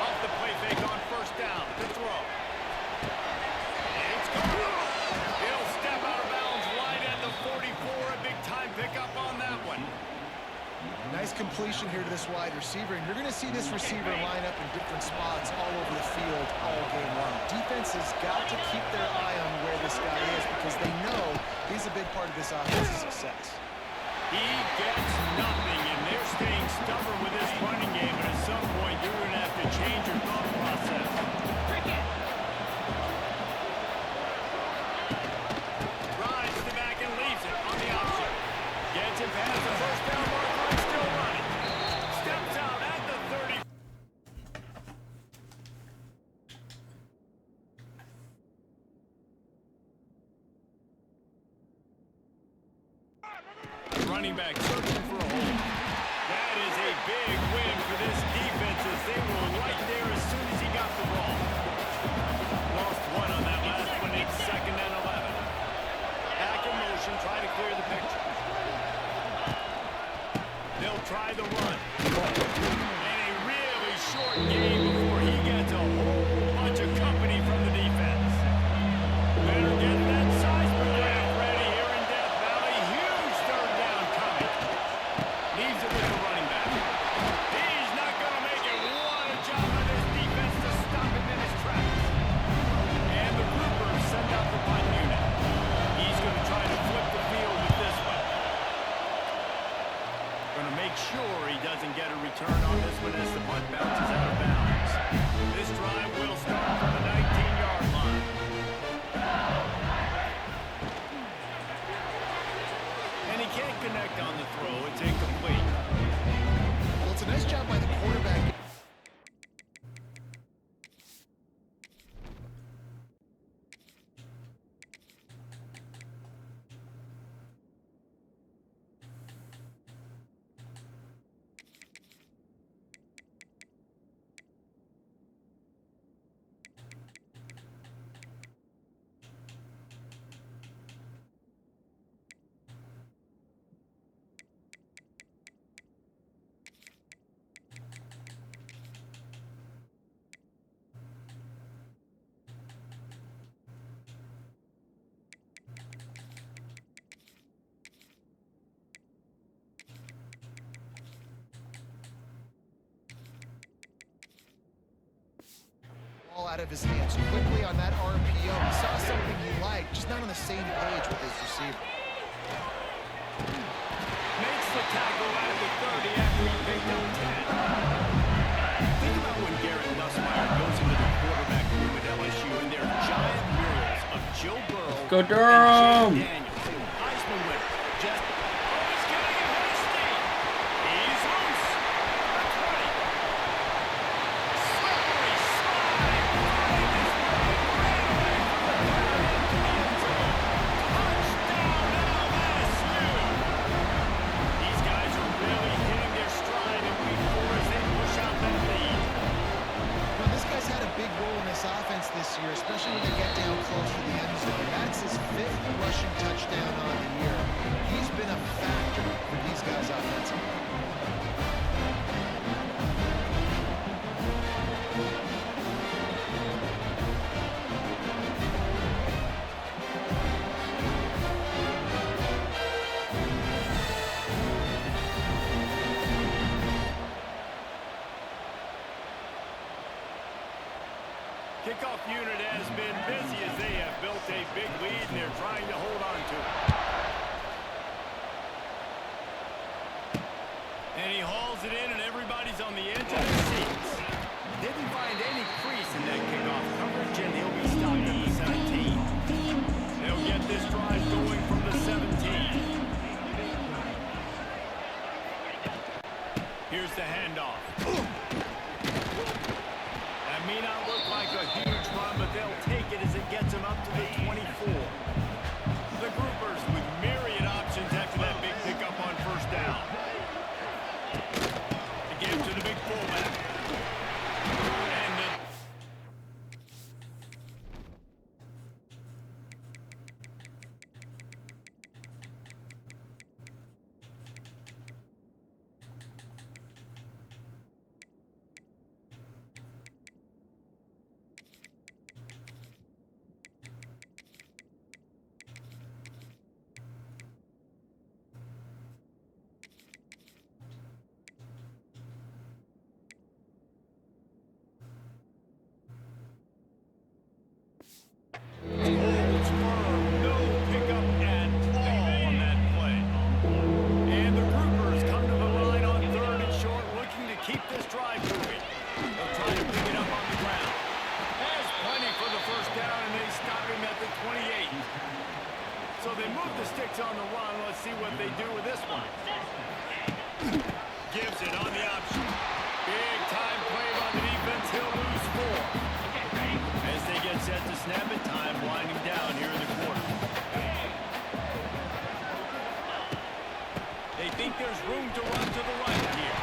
Off the play fake on 1st down to throw. It's gone. He'll step out of bounds right at the 44. A big-time pickup on that one. Nice completion here to this wide receiver, and you're going to see this receiver line up in different spots all over the field all game long. Defense has got to keep their eye on where this guy is because they know he's a big part of this offense's success. He gets nothing, and they're staying stubborn with this running game, and at some point you're going to have to change your thought process. Drives to the back and leaves it on the option. Gets it past the 1st down marker and still running. Steps out at the 30. Running back searching for a hole. That is a big win for this defense as they were right there as soon as he got the ball. Lost one on that last one. It's 2nd and 11. Back in motion, try to clear the picture. They'll try the run. And a really short game before he gets a whole bunch of company from the defense. Better get that seismograph ready here in Death Valley. Huge 3rd down coming. Leaves it with the running back. He's not going to make it. What a job by this defense to stop him in his tracks. And the Groupers send out the punt unit. He's going to try to flip the field with this one. Going to make sure he doesn't get a return on this one as the punt bounces out of bounds. This drive will start from the 19-yard line. And he can't connect on the throw. It's incomplete. Well, it's a nice job by the quarterback. out of his hands quickly on that RPO. He saw something he liked, just not on the same page with his receiver. Makes the tackle out of the 30 after he picked up 10. Think about when Garrett Nussmeier goes into the quarterback room at LSU and there are giant murals of Joe Burrow Go and Durham! Jay Daniels. Heisman winner. Just, oh, he's getting it hasty. He's loose. The 20. Slippery slide. Running his way right away from the ground into the end zone. Touchdown LSU. These guys are really hitting their stride in week 4 as they push out that lead. Well, this guy's had a big role in this offense this year, especially when they get down close to the end zone. That's his 5th rushing touchdown on the year. He's been a factor for these guys offensively. Kickoff unit has been busy as they have built a big lead and they're trying to hold on to it. And he hauls it in and everybody's on the edge of their seats. Didn't find any crease in that kickoff coverage and he'll be stopped at the 17. They'll get this drive going from the 17. Here's the handoff. That may not look like a huge run, but they'll take it as it gets them up to the 24. The groupers with myriad options after that big pickup on first down. They give to the big fullback. And holds firm, no pickup at all on that play. And the groupers come to the line on 3rd and short, looking to keep this drive moving. They'll try to pick it up on the ground. Has plenty for the first down, and they stop him at the 28. So they move the sticks on the run. Let's see what they do with this one. Gives it on the option. Big time play by the defense. He'll lose 4. As they get set to snap it, time winding down here in the quarter. They think there's room to run to the right here.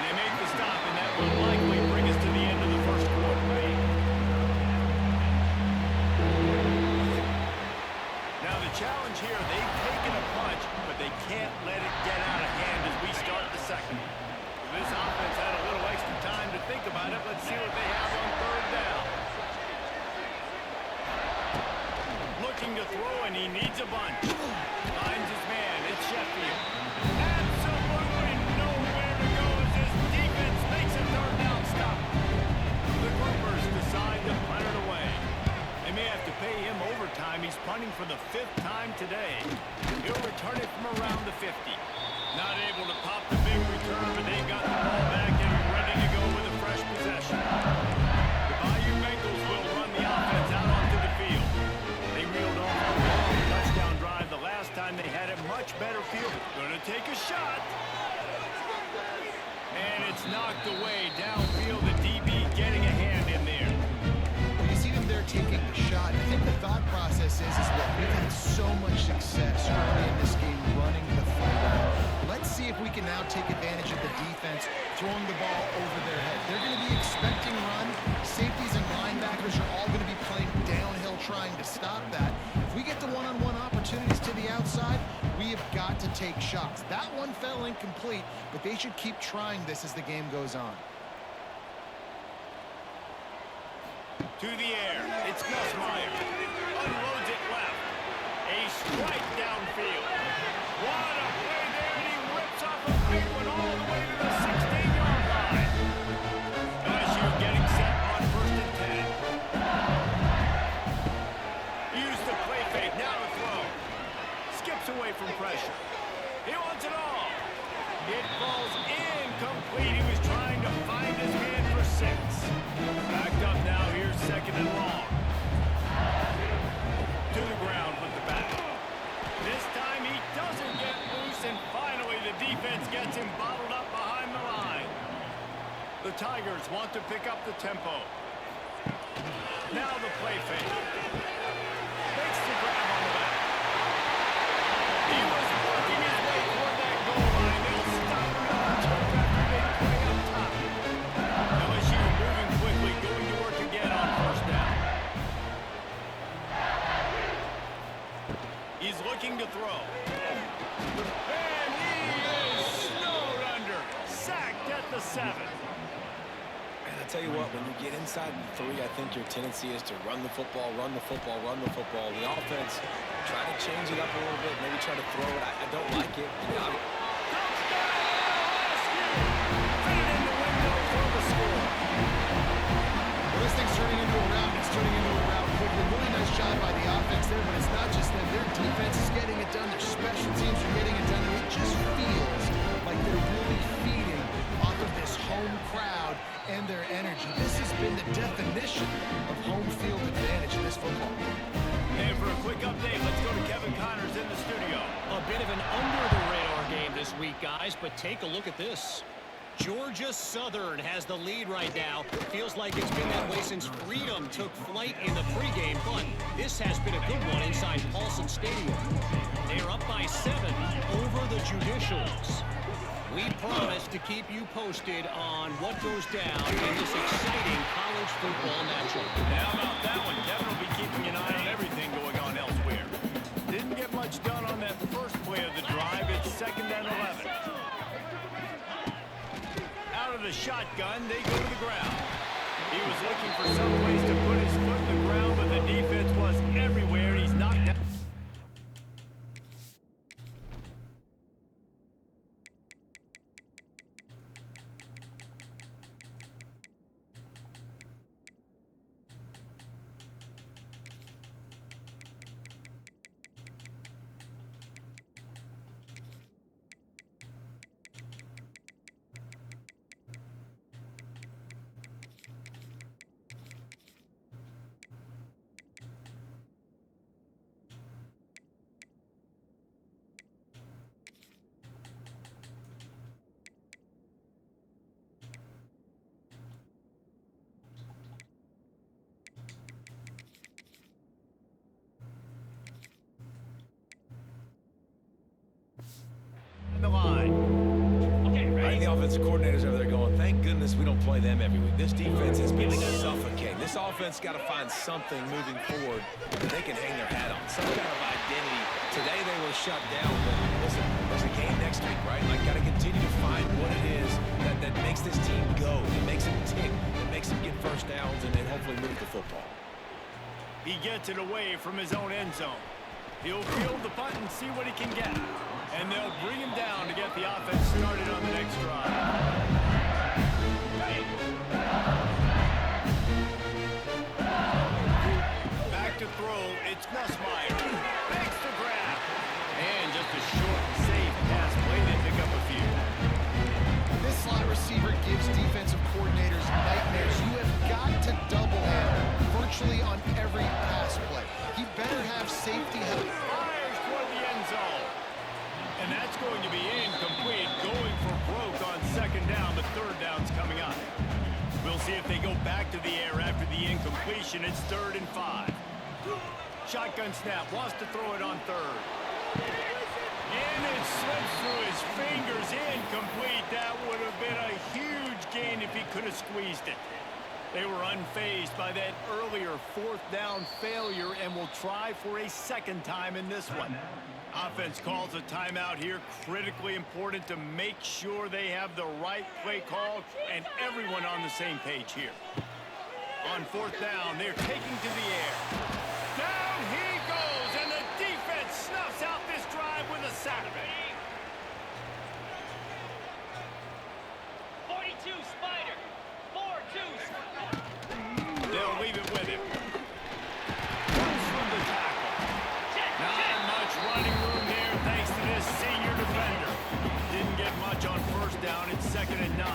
They make the stop, and that will likely bring us to the end of the first quarter. Now the challenge here, they've taken a punch, but they can't let it get out of hand as we start the second. This offense had a little extra time to think about it. Let's see what they have on 3rd down. Looking to throw, and he needs a bunch. Finds his man. It's Sheffield. Absolutely nowhere to go as this defense makes a 3rd down stop. The groupers decide to punt it away. They may have to pay him overtime. He's punting for the 5th time today. He'll return it from around the 50. Not able to pop the big return, but they've got the ball back and ready to go with a fresh possession. The Bayou Bengals will run the offense out onto the field. They reeled off a long touchdown drive the last time they had a much better field. Gonna take a shot. And it's knocked away downfield. The DB getting a hand in there. You see them there taking the shot. I think the thought process is look, we've had so much success early in this game running the football. Let's see if we can now take advantage of the defense throwing the ball over their head. They're going to be expecting run. Safeties and linebackers are all going to be playing downhill trying to stop that. If we get the one-on-one opportunities to the outside, we have got to take shots. That one fell incomplete, but they should keep trying this as the game goes on. To the air. It's Nussmeier. Unloads it left. A strike downfield. What a play there, and he rips off a big one all the way to the 16-yard line. LSU getting set on 1st and 10. away from pressure. He wants it all. It falls incomplete. He was trying to find his man for 6. Backed up now. Here's 2nd and long. To the ground with the back. This time he doesn't get loose, and finally the defense gets him bottled up behind the line. The Tigers want to pick up the tempo. Now the play fake. Makes the grab on the back. He was working his way toward that goal line. They'll stop him on the turf after they play up top. LSU moving quickly, going to work again on 1st down. He's looking to throw. And he is snowed under. Sacked at the 7. And I tell you what, when you get inside the 3, I think your tendency is to run the football, run the football, run the football. The offense, try to change it up a little bit, maybe try to throw it. I don't like it. You know, Well, this thing's turning into a rout. It's turning into a rout quickly. Really nice job by the offense there, but it's not just them. Their defense is getting it done. Their special teams are getting it done. And it just feels like they're really feeding off of this home crowd and their energy. This has been the definition of home field advantage in this football game. And for a quick update, let's go to Kevin Connors in the studio. A bit of an under-the-radar game this week, guys, but take a look at this. Georgia Southern has the lead right now. Feels like it's been that way since Freedom took flight in the pregame, but this has been a good one inside Paulson Stadium. They're up by 7 over the Judicials. We promise to keep you posted on what goes down in this exciting college football matchup. How about that one? Kevin will be keeping an eye on everything going on elsewhere. Didn't get much done on that first play of the drive. It's 2nd and 11. Out of the shotgun, they go to the ground. He was looking for some place to put his foot in the ground, but the defense was everywhere. He's knocked down. The line. I think the offensive coordinators over there going, thank goodness we don't play them every week. This defense has been suffocating. This offense got to find something moving forward that they can hang their hat on, some kind of identity. Today they were shut down, but listen, there's a game next week, right? Like, got to continue to find what it is that makes this team go, that makes them tick, that makes them get 1st downs, and then hopefully move the football. He gets it away from his own end zone. He'll field the punt and see what he can get. And they'll bring him down to get the offense started on the next drive. Back to throw. It's Nussmeier. Makes the grab. And just a short, safe pass play. They pick up a few. This slot receiver gives defensive coordinators nightmares. You have got to double him virtually on every pass play. He better have safety help. Fires toward the end zone. And that's going to be incomplete. Going for broke on 2nd down. The 3rd down's coming up. We'll see if they go back to the air after the incompletion. It's 3rd and 5. Shotgun snap. Wants to throw it on 3rd. And it slips through his fingers. Incomplete. That would have been a huge gain if he could have squeezed it. They were unfazed by that earlier 4th down failure and will try for a 2nd time in this one. Offense calls a timeout here. Critically important to make sure they have the right play call and everyone on the same page here. On 4th down, they're taking to the air. Down he goes, and the defense snuffs out this drive with a sack. 42 Spider. 4-2. They'll leave it with him. Comes from the tackle. Not much running room there. touch on first down. It's 2nd and 9.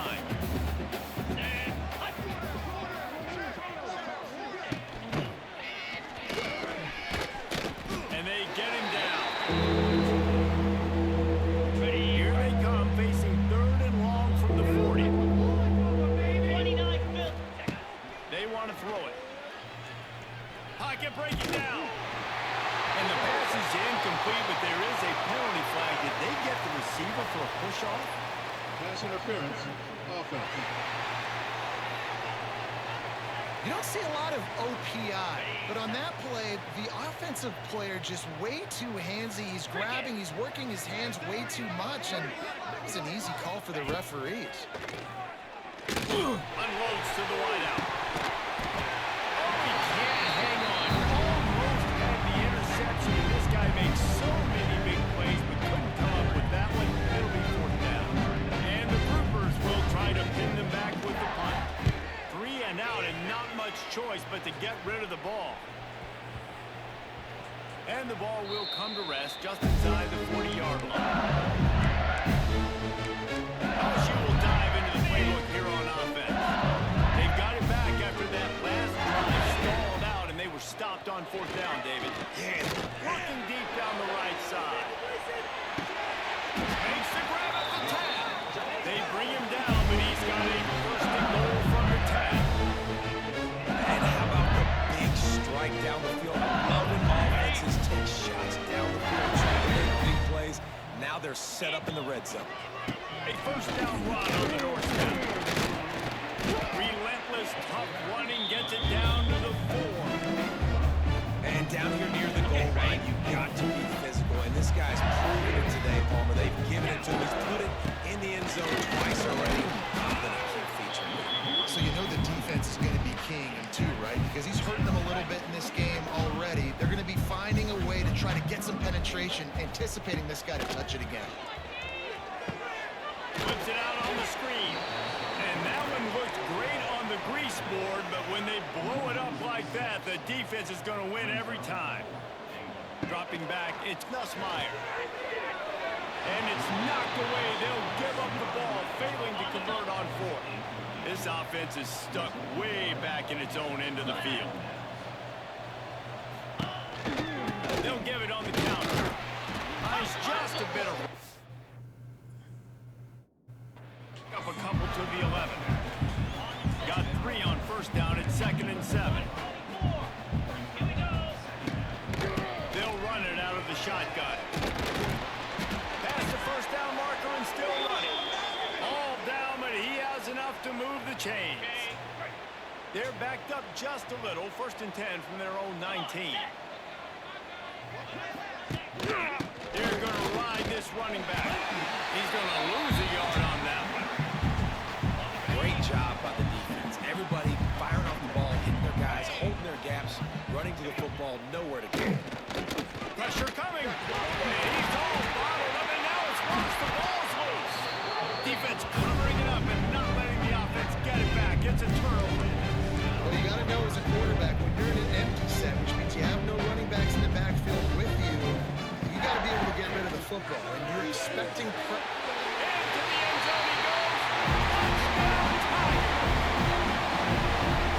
And they get him down. Here they come, facing 3rd and long from the 40. They want to throw it. Pocket breaking down. And the pass is incomplete, but there is a penalty flag. Did they get the receiver for a push-off? Pass interference. Offense. You don't see a lot of OPI, but on that play, the offensive player just way too handsy. He's grabbing, he's working his hands way too much, and it's an easy call for the referees. Unloads to the wideout. Oh, he can't hang on. Almost had the interception. This guy makes so many big plays, but couldn't come up with that one. It'll be 4th down. And the Groupers will try to pin them back with the punt. 3 and out, and not much choice but to get rid of the ball. And the ball will come to rest just inside the 40-yard line. LSU will dive into the playbook here on offense. They've got it back after that last drive stalled out, and they were stopped on 4th down, David. Yeah, working deep down the right side. Makes the grab at the 10. They bring him down, but he's got a 1st and goal from the 10. And how about the big strike down the field? I love when offenses take shots down the field, trying to make big plays. Now they're set up in the red zone. A 1st down run on the doorstep. Relentless, tough running gets it down to the 4. And down here near the goal line, you've got to be physical. And this guy's proven it today, Palmer. They've given it to him. He's put it in the end zone twice already. Then a key feature. So you know the defense is going to be king in 2, right? Because he's hurting them a little bit in this game already. They're going to be finding a way to try to get some penetration, anticipating this guy to touch it again. Flips it out on the screen. And that one looked great on the grease board, but when they blow it up like that, the defense is going to win every time. Dropping back, it's Nussmeier. And it's knocked away. They'll give up the ball, failing to convert on 4th. This offense is stuck way back in its own end of the field. They'll give it on the counter. Nice, just a bit of... Up a couple to the 11. Got 3 on 1st down at 2nd and 7. They'll run it out of the shotgun. Past the 1st down marker and still running. All down, but he has enough to move the chains. They're backed up just a little. 1st and 10 from their own 19. They're going to ride this running back. He's going to lose a yard on that one. Great job by the defense. Everybody firing off the ball, hitting their guys, holding their gaps, running to the football, nowhere to go. Pressure coming. And he's all bottled up, and now it's lost. The ball's loose. Defense covering it up and not letting the offense get it back. It's a turnover. What you got to know as a quarterback, when you're in an empty set, which means you have no running backs in the backfield with you, you got to be able to get rid of the football. And you're expecting... Into the end zone he goes. Touchdown, Tigers.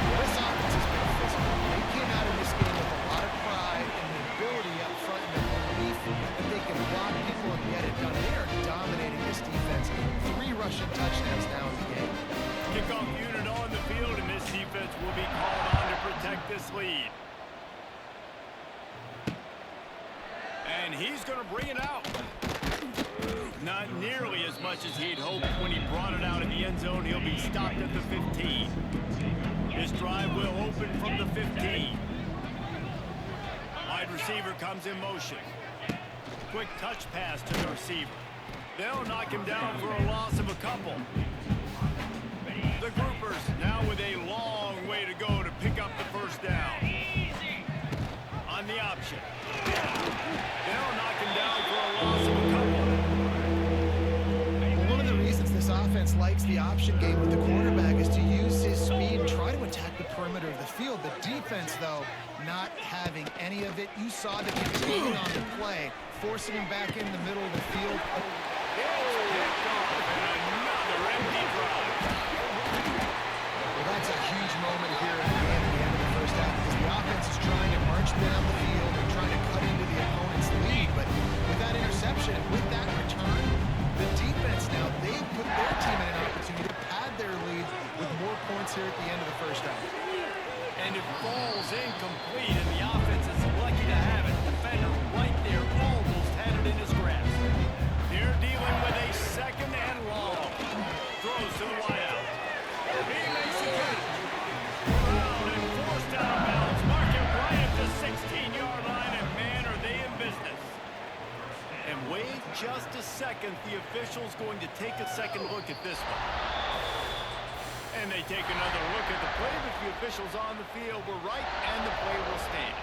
This offense has been physical. They came out of this game with a lot of pride and the ability up front and the belief that they can block people and get it done. They are dominating this defense. 3 rushing touchdowns now in the game. Kickoff unit on the field, and this defense will be called on to protect this lead. And he's going to bring it out. Not nearly as much as he'd hoped when he brought it out in the end zone. He'll be stopped at the 15. This drive will open from the 15. Wide receiver comes in motion. Quick touch pass to the receiver. They'll knock him down for a loss of a couple. The Groupers now with a long way to go to pick up the 1st down. On the option. They'll knock him down for a loss of a couple. One of the reasons this offense likes the option game with the quarterback is to use his speed and try to attack the perimeter of the field. The defense, though, not having any of it. You saw the containment on the play, forcing him back in the middle of the field. It's picked off and another empty drive. Well, that's a huge moment here at the end of the first half because the offense is trying to march down the field and trying to cut into the opponent's lead. But with that interception, with that return, the defense now, they put their team in an opportunity to pad their lead with more points here at the end of the first half. And it falls incomplete, and the offense is lucky to have it. Defender right there almost had it in his grasp. They're dealing with a second and long. Throws to the wideout. He makes the catch. Around and forced out of bounds. Mark it right at the 16-yard line, and man, are they in business. And wait just a second. The official's going to take a second look at this one. And they take another look at the play, but the officials on the field were right, and the play will stand.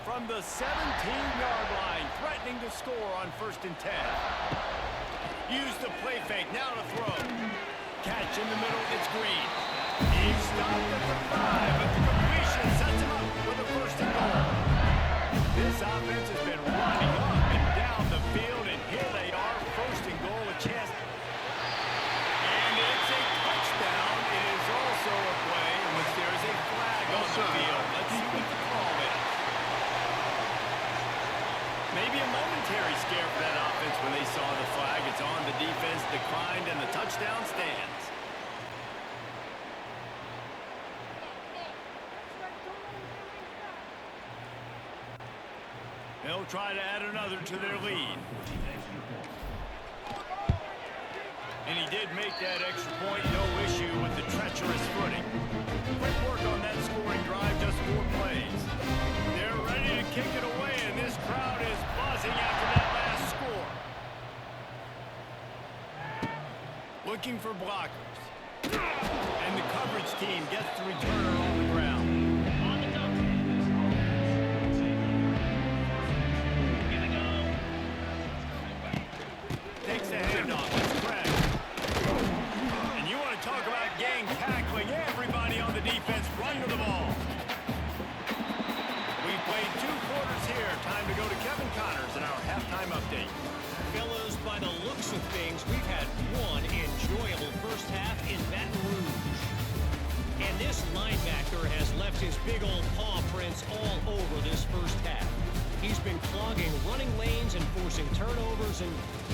From the 17-yard line, threatening to score on 1st and 10. Use the play fake, now to throw. Catch in the middle, it's Green. He's stopped at the 5, but the completion sets him up for the 1st and goal. This offense has been running up and down the field, and here they are, 1st and goal, a chance. And it's a touchdown. It is also a play in which there is a flag on the field. Let's see what the call is. Maybe a momentary scare for that offense when they saw the flag. It's on, the defense declined, and the touchdown stands. They'll try to add another to their lead. And he did make that extra point, no issue with the treacherous footing. Quick work on that scoring drive, just 4 plays. They're ready to kick it away, and this crowd is buzzing after that last score. Looking for blockers. And the coverage team gets the returner on the ground. Takes the handoff. It's Craig. And you want to talk about gang tackling. Everybody on the defense run to the ball. We played 2 quarters here. Time to go to Kevin Connors in our halftime update. Fellas, by the looks of things, we've had one enjoyable first half in Baton Rouge. And this linebacker has left his big old paw prints all over this first half. He's been clogging running lanes and forcing turnovers, and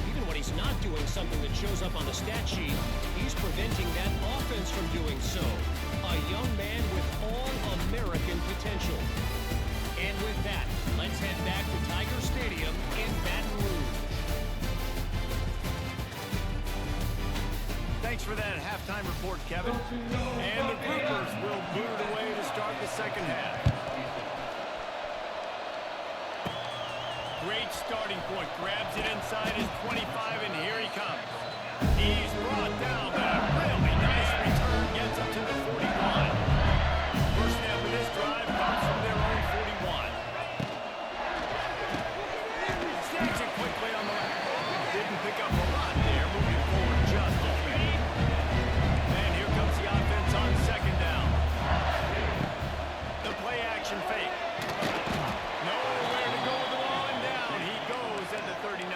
even when he's not doing something that shows up on the stat sheet, he's preventing that offense from doing so. A young man with all-American potential. And with that, let's head back to Tiger Stadium in Baton Rouge. Thanks for that halftime report, Kevin. And the Groupers will boot it away to start the second half. Great starting point. Grabs it inside his 25, and here he comes. He's brought down, but a really nice return gets him to the 41. First snap of this drive comes from their own 41. Snags it quickly on the left. Didn't pick up a lot there, moving forward just a bit. And here comes the offense on 2nd down. The play action fake. Nowhere to go with the ball, and down he goes at the 39.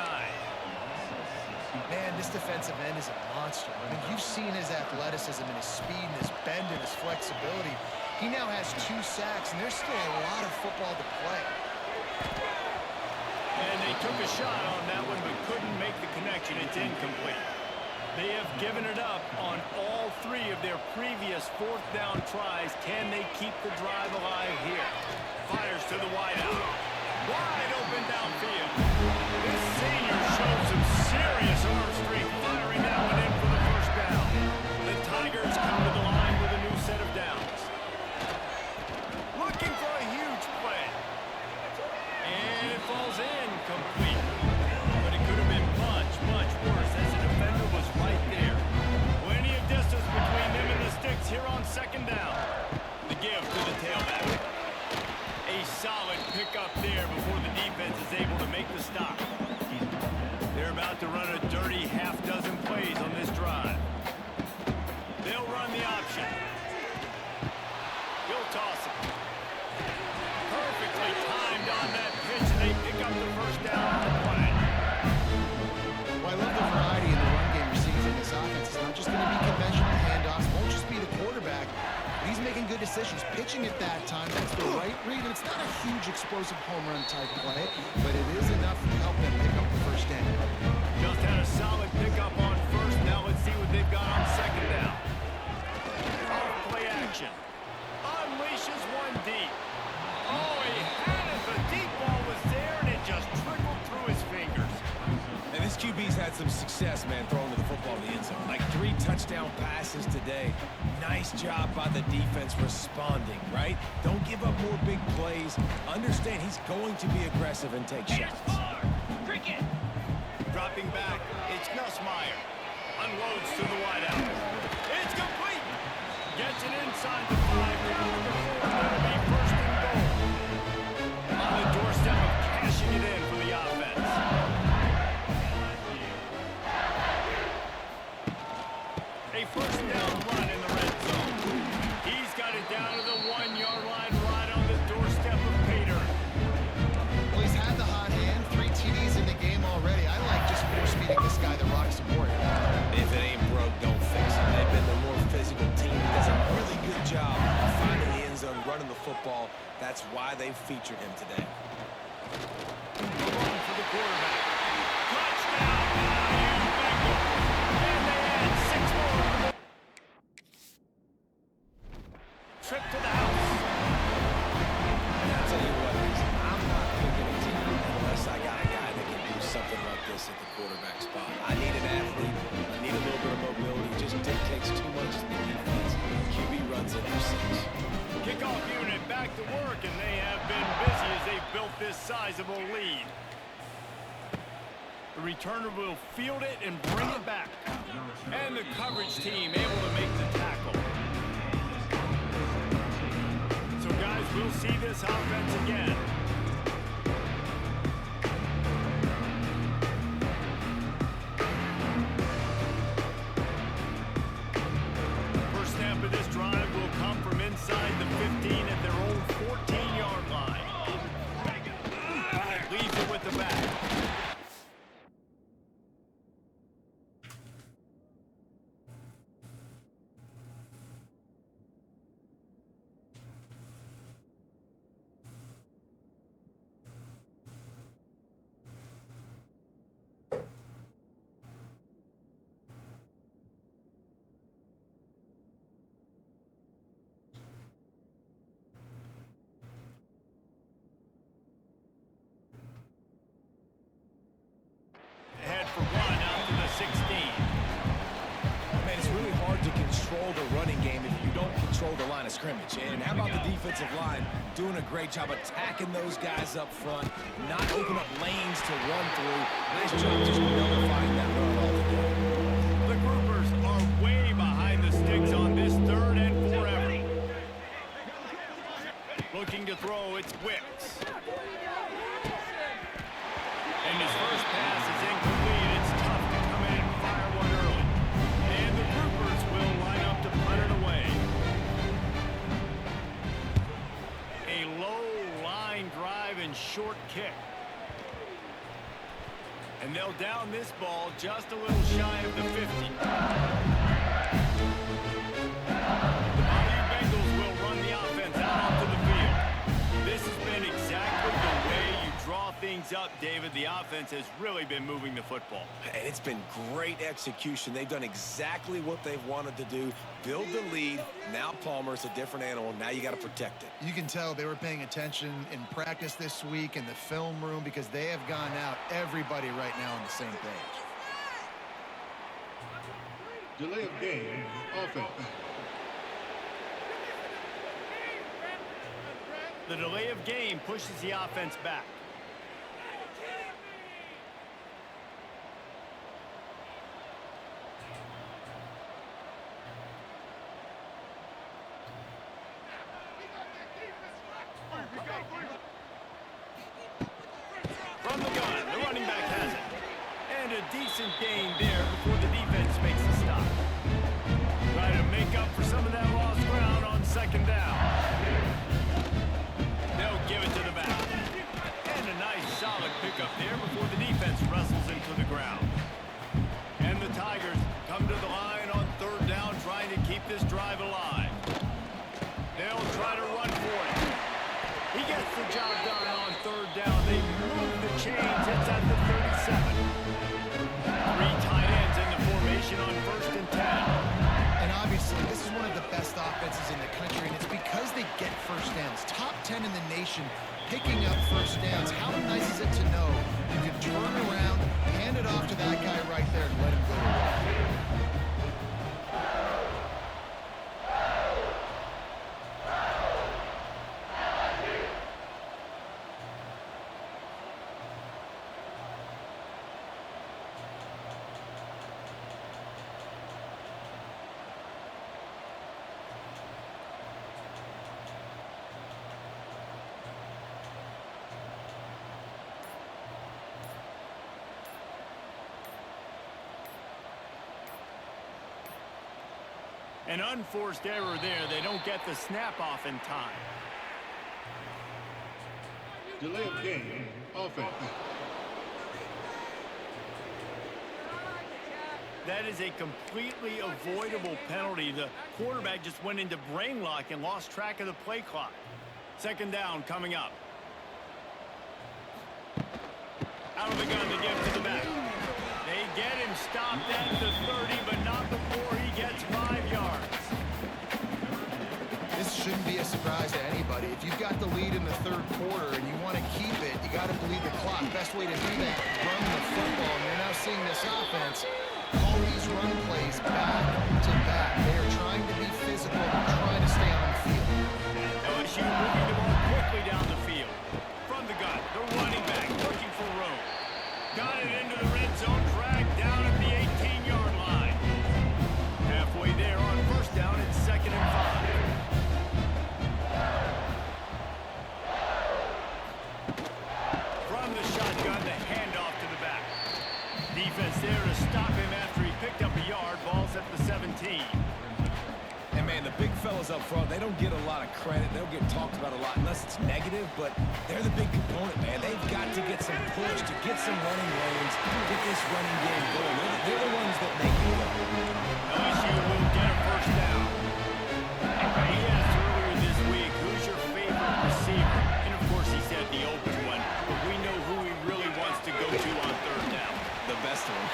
Man, this defensive end is a monster. I mean, you've seen his athleticism and his speed and his bend and his flexibility. He now has 2 sacks, and there's still a lot of football to play. And they took a shot on that one, but couldn't make the connection. It's incomplete. They have given it up on all 3 of their previous 4th down tries. Can they keep the drive alive here? Fires to the wideout. Wide open downfield. This senior showed some serious arm strength, firing that one in for the 1st down. The Tigers come to the line with a new set of downs. Looking for a huge play. And it falls incomplete. But it could have been much, much worse as the defender was right there. Plenty of distance between them and the sticks here on 2nd down. The give to the tailback. A solid pickup there before the defense is able to make the stop. They're about to run a dirty half-dozen plays on this drive. They'll run the option. He'll toss it. Perfectly timed on that pitch, and they pick up the 1st down on the play. Well, I love the decisions. Pitching at that time, that's the right read. And it's not a huge explosive home run type play, but it is enough to help them pick up the first down. Just had a solid pickup on first. Now let's see what they've got on second down. Off play action. Unleashes one deep. Oh, he had it. The deep ball was there, and it just trickled through his fingers. And this QB's had some success, man, throwing to the football in the end zone. Like 3 touchdown passes today. Nice job by the defense responding, right? Don't give up more big plays. Understand he's going to be aggressive and take shots. Cricket. Dropping back, it's Nussmeier. Unloads to the wideout. It's complete. Gets it inside the 5. Down to the 4. That'll be first and goal. On the doorstep of cashing it in for the offense. A first down run in the red zone. He's got it down to the 1-yard line right on the doorstep of Peter. Well, he's had the hot hand, 3 TDs in the game already. I like just force-feeding this guy the rock support. If it ain't broke, don't fix it. They've been the more physical team. He does a really good job of finding the end zone, running the football. That's why they've featured him today. Run for the quarterback. Touchdown, LSU Bengals. And they add 6 more. Trip to the house. And I'll tell you what, I'm not picking a team unless I got a guy that can do something like this at the quarterback spot. I need an athlete. I need a little bit of mobility. It just dictates too much to the defense. QB runs it for 6. Kickoff unit back to work, and they have been busy as they've built this sizable lead. The returner will field it and bring it back. And the coverage team able to make the tackle. So guys, we'll see this offense again. First snap of this drive will come from inside the 15 at their own 14-yard line. Leaves it with the back. Ahead for 1 out to the 16. Man, it's really hard to control the running game if you don't control the line of scrimmage. And how about the defensive line doing a great job attacking those guys up front, not open up lanes to run through. Nice job just nullifying that run altogether. The groupers are way behind the sticks on this 3rd and forever. Looking to throw, it's Wicks. And his first pass is incomplete. It's tough to come in and fire one early. And the groupers will line up to punt it away. A low line drive and short kick. And they'll down this ball just a little shy of the 50. The LSU Bengals will run the offense out onto the field. This has been exactly the way you draw things up, David. The offense has really been moving the football. And it's been great execution. They've done exactly what they've wanted to do. Build the lead. Now Palmer's a different animal. Now you got to protect it. You can tell they were paying attention in practice this week in the film room because they have gone out, everybody right now on the same page. Delay of game, offense. The delay of game pushes the offense back. From the gun, the running back has it. And a decent gain there before the defense makes a stop. Trying to make up for some of that lost ground on second down. They'll give it to the back. And a nice solid pickup there before the defense wrestles him to the ground. And the Tigers come to the line on 3rd down, trying to keep this drive alive. They'll try to run for it. He gets the job done on third down. They move the chains. It's at the 37. 3 tight ends in the formation on 1st and 10. And obviously, this is one of the best offenses in the country, and it's because they get first downs. Top 10 in the nation picking up first downs. How nice is it to know you can turn around, hand it off to that guy right there, and let him go to work. An unforced error there. They don't get the snap off in time. Delay of game, offense. That is a completely avoidable penalty. The quarterback just went into brain lock and lost track of the play clock. 2nd down coming up. Out of the gun to give to the back. They get him stopped at the 30, but not before he gets 5 yards. This shouldn't be a surprise to anybody. If you've got the lead in the 3rd quarter and you want to keep it, you got to bleed the clock. Best way to do that, run the football. And you're now seeing this offense call these run plays back to back. They are trying to be physical. They're trying to stay on the field. LSU moving the ball quickly down the field. From the gun, the running back looking for room. Got it into the red zone, dragged down at the 18-yard line. Halfway there on 1st down, it's 2nd and 5. From the shotgun, the handoff to the back. Defense there to stop him after he picked up a yard. Ball's at the 17. And man, the big fellas up front, they don't get a lot of credit. They don't get talked about a lot unless it's negative, but they're the big component, man. They've got to get some push, to get some running lanes, get this running game going. They're the ones that make it go. LSU will get a 1st down. He asked earlier this week, who's your favorite receiver? And of course he said the open one, but we know who he really wants to go to on 3rd down. The best one.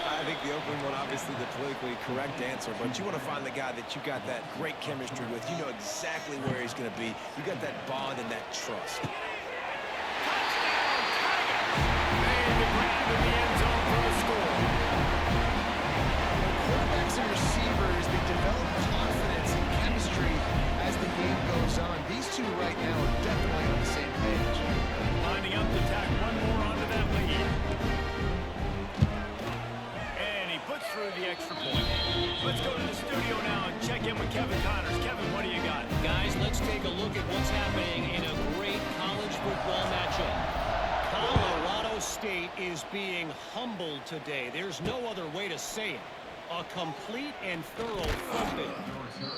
I think the open one, obviously the politically correct answer, but you want to find the guy that you got that great chemistry with. You know exactly where he's going to be. You got that bond and that trust. Made the grab in the end zone for the score. Quarterbacks and receivers, they develop confidence and chemistry as the game goes on. These two right now are definitely on the same page. Lining up to tack one more onto that lead. And he puts through the extra point. Let's go to the studio now and check in with Kevin Connors. Kevin, what do you got? Guys, let's take a look at what's happening in a great college football matchup. Colorado State is being humbled today. There's no other way to say it. A complete and thorough thumping.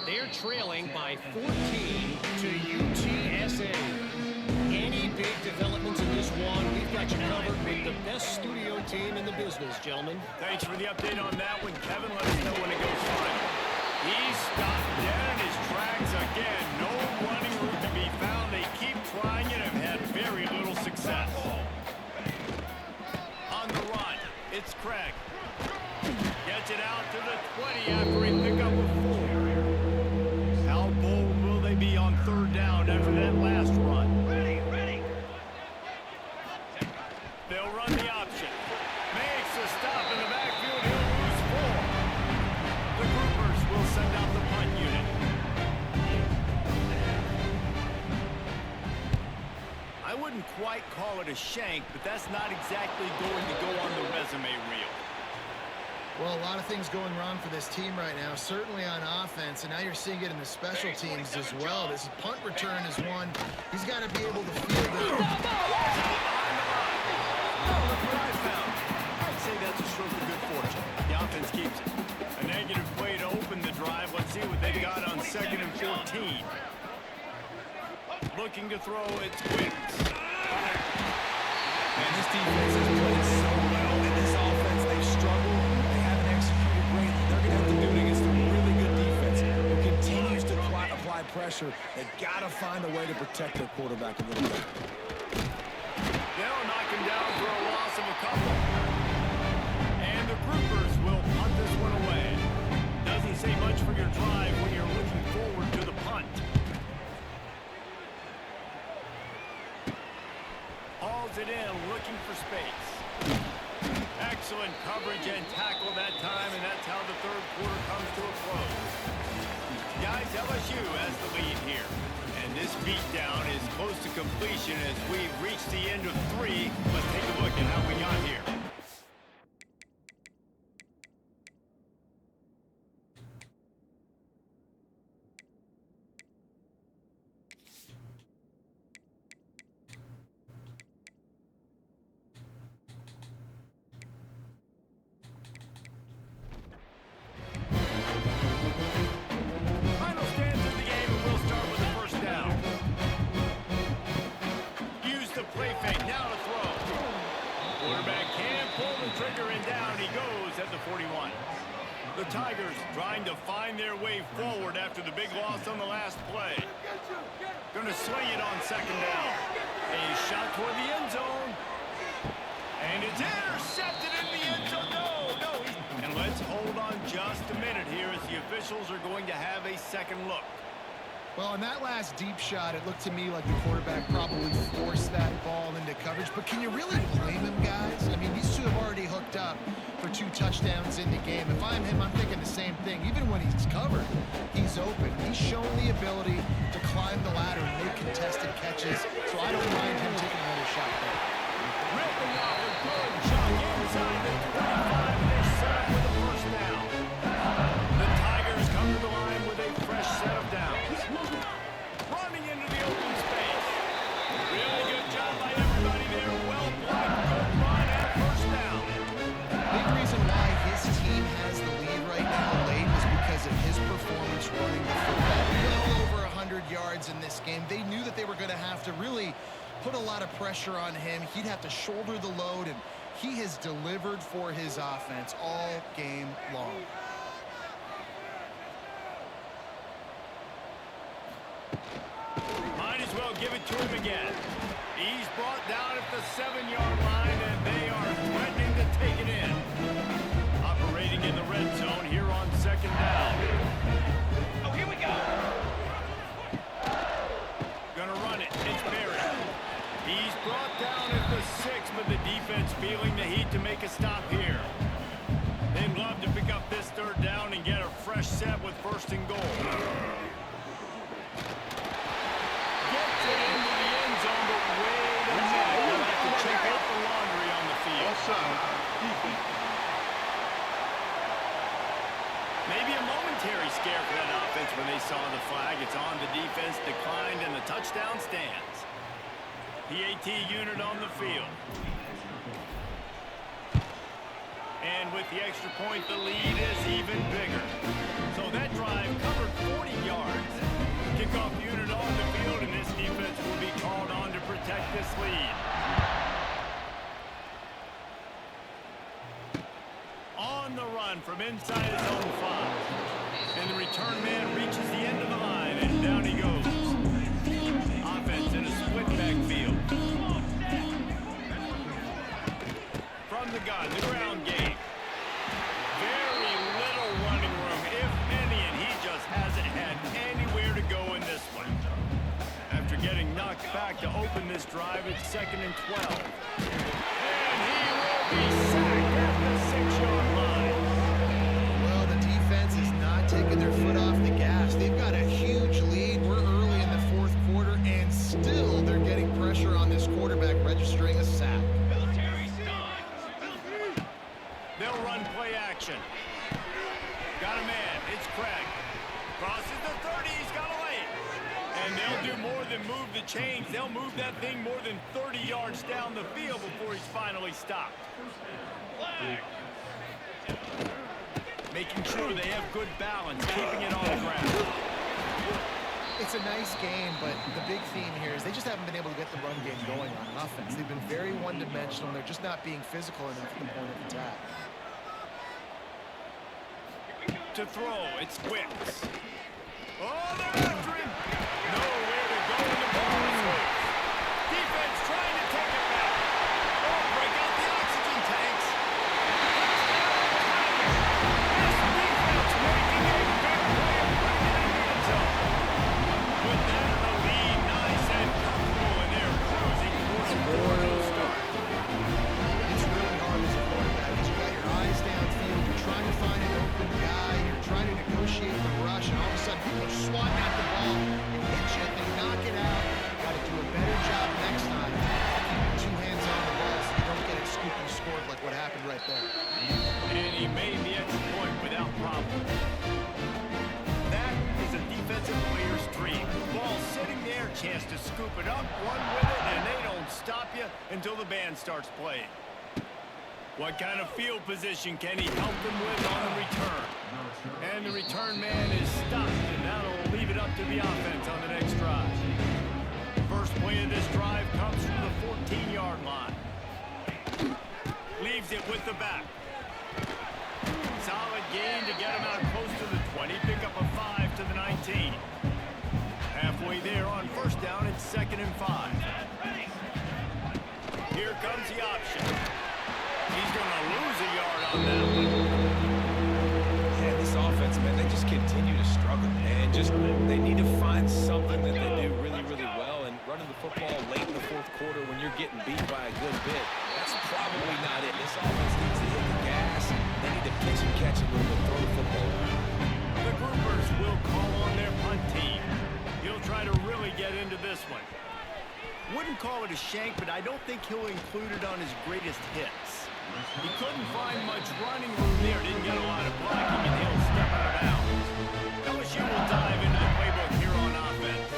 They're trailing by 14 to UTSA. Any big developments in this one, we've got you covered with the best studio team in the business, gentlemen. Thanks for the update on that one, Kevin. Let us know when it goes final. He's stopped dead in his tracks again. No running route to be found. They keep trying it and have had very little success. On the run, it's Craig. Gets it out to the 20 after he picked up a 4. How bold will they be on 3rd down after that last run? They'll run the option. Makes a stop in the backfield. He'll lose 4. The groupers will send out the punt unit. I wouldn't quite call it a shank, but that's not exactly going to go on the resume reel. Well, a lot of things going wrong for this team right now, certainly on offense, and now you're seeing it in the special teams as well. This punt return is one. He's got to be able to field it. I'd say that's a stroke of good fortune. The offense keeps it. A negative play to open the drive. Let's see what they've got on 2nd and 14. Looking to throw, it's Quinns. Man, this defense has played so well in this offense. They've struggled. They haven't executed greatly. They're going to have to do it against a really good defense who continues to apply pressure, they've got to find a way to protect their quarterback a little bit. They'll knock him down for a loss of a couple. And the Groupers will punt this one away. Doesn't say much for your drive when you're looking forward to the punt. Hauls it in, looking for space. Excellent coverage and tackle that time, and that's how the third quarter comes to a close. Guys, LSU has the lead here. And this beatdown is close to completion as we've reached the end of 3. Let's take a look at how we got here. Final stands of the game, and we'll start with the first down. Use the play fake, now to throw. Quarterback can pull the trigger, and down he goes at the 41. The Tigers trying to find their way forward after the big loss on the last play. Gonna swing it on second down. A shot toward the end zone. And it's intercepted in the end zone. No. And let's hold on just a minute here as the officials are going to have a second look. Well, on that last deep shot, it looked to me like the quarterback probably forced that ball into coverage. But can you really blame him, guys? I mean, these two have already hooked up for 2 touchdowns in the game. If I'm him, I'm thinking the same thing. Even when he's covered, he's open. He's shown the ability to climb the ladder and make contested catches. So I don't mind him taking another shot there. Ripping off a good shot inside the 25. They're set up with a first down. The Tigers come to the line with a fresh set of downs. Running into the open space. Really good job by everybody there. Well blocked. Good run at first down. Big reason why his team has the lead right now late is because of his performance running the football. Well over 100 yards in this game. They knew that they were going to have to really put a lot of pressure on him. He'd have to shoulder the load, and he has delivered for his offense all game long. Might as well give it to him again. He's brought down at the 7-yard line, and they are threatening to take it in. Operating in the red zone here on second down. Oh, here we go. Gonna run it. It's Barry. He's brought down at the 6, but the defense feeling the heat to make a stop here. They'd love to pick up this third down and get a fresh set with first and goal. Gets it into the end zone, but wait a minute. We'll have to check out the laundry on the field. Offside. Defense. Maybe a momentary scare for that offense when they saw the flag. It's on. The defense declined, and the touchdown stands. PAT unit on the field. And with the extra point, the lead is even bigger. So that drive covered 40 yards. Kickoff unit on the field, and this defense will be called on to protect this lead. On the run from inside his own 5. And the return man reaches the end of the line, and down he goes. Offense in a split backfield. From the gun, the ground game. Very little running room, if any, and he just hasn't had anywhere to go in this one. After getting knocked back to open this drive, it's 2nd and 12. And he will be sacked at the 6-yard line. Well, the defense is not taking their foot off the gas. They've got a huge lead. We're early in the 4th quarter, and still they're getting pressure on this quarterback, registering a sack. They'll run play action. Got a man. It's Craig. Crosses the 30. He's got a lane. And they'll do more than move the chains. They'll move that thing more than 30 yards down the field before he's finally stopped. Making sure they have good balance, keeping it on the ground. It's a nice game, but the big theme here is they just haven't been able to get the run game going on offense. They've been very one-dimensional, and they're just not being physical enough at the point of attack. To throw, it's Wicks. Oh, they're after him. Nowhere to go, and the ball is loose. Defense trying to take it back. Oh, break out the oxygen tanks. This defense making a big play and bringing it in the end zone. With that in the lead, nice and comfortable, and they're cruising towards a 4-0 start. It's really hard as a quarterback because you got your eyes downfield. You're trying to find an open guy. You're trying to negotiate the rush, and all of a sudden people are swatting at the ball and hit you. They knock it out. Got to do a better job next time. Keeping two hands on the ball so you don't get it scooped and scored like what happened right there. And he made the extra point without problem. That is a defensive player's dream. Ball sitting there, chance to scoop it up, run with it, and they don't stop you until the band starts playing. What kind of field position can he help them with on the return? And the return man is stopped, and that'll leave it up to the offense on the next drive. First play of this drive comes from the 14-yard line. Leaves it with the back. Solid gain to get him out close to the 20. Pick up a 5 to the 19. Halfway there on first down, it's 2nd and 5. Here comes the option. He's going to lose a yard on that one. Yeah, this offense, man, they just continue to struggle. And they need to find something that they do really, really well. And running the football late in the fourth quarter when you're getting beat by a good bit, that's probably not it. This offense needs to hit the gas. They need to pitch and catch a little bit, throw the football around. The groupers will call on their punt team. He'll try to really get into this one. Wouldn't call it a shank, but I don't think he'll include it on his greatest hits. He couldn't find much running room there, didn't get a lot of blocking, and he'll step out of bounds. LSU will dive into the playbook here on offense.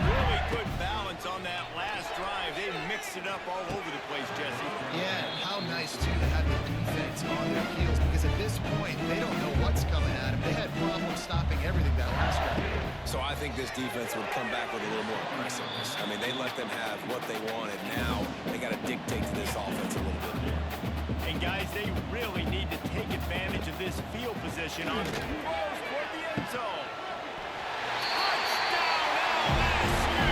Really good balance on that last drive. They mixed it up all over the place, Jesse. Yeah, and how nice, too, to have the defense on their heels because at this point, they don't know what's coming at them. They had problems stopping everything that last drive. So I think this defense would come back with a little more aggressiveness. I mean, they let them have what they wanted. Now they got to dictate to this offense a little bit more. And guys, they really need to take advantage of this field position on throws toward the end zone. Touchdown, LSU!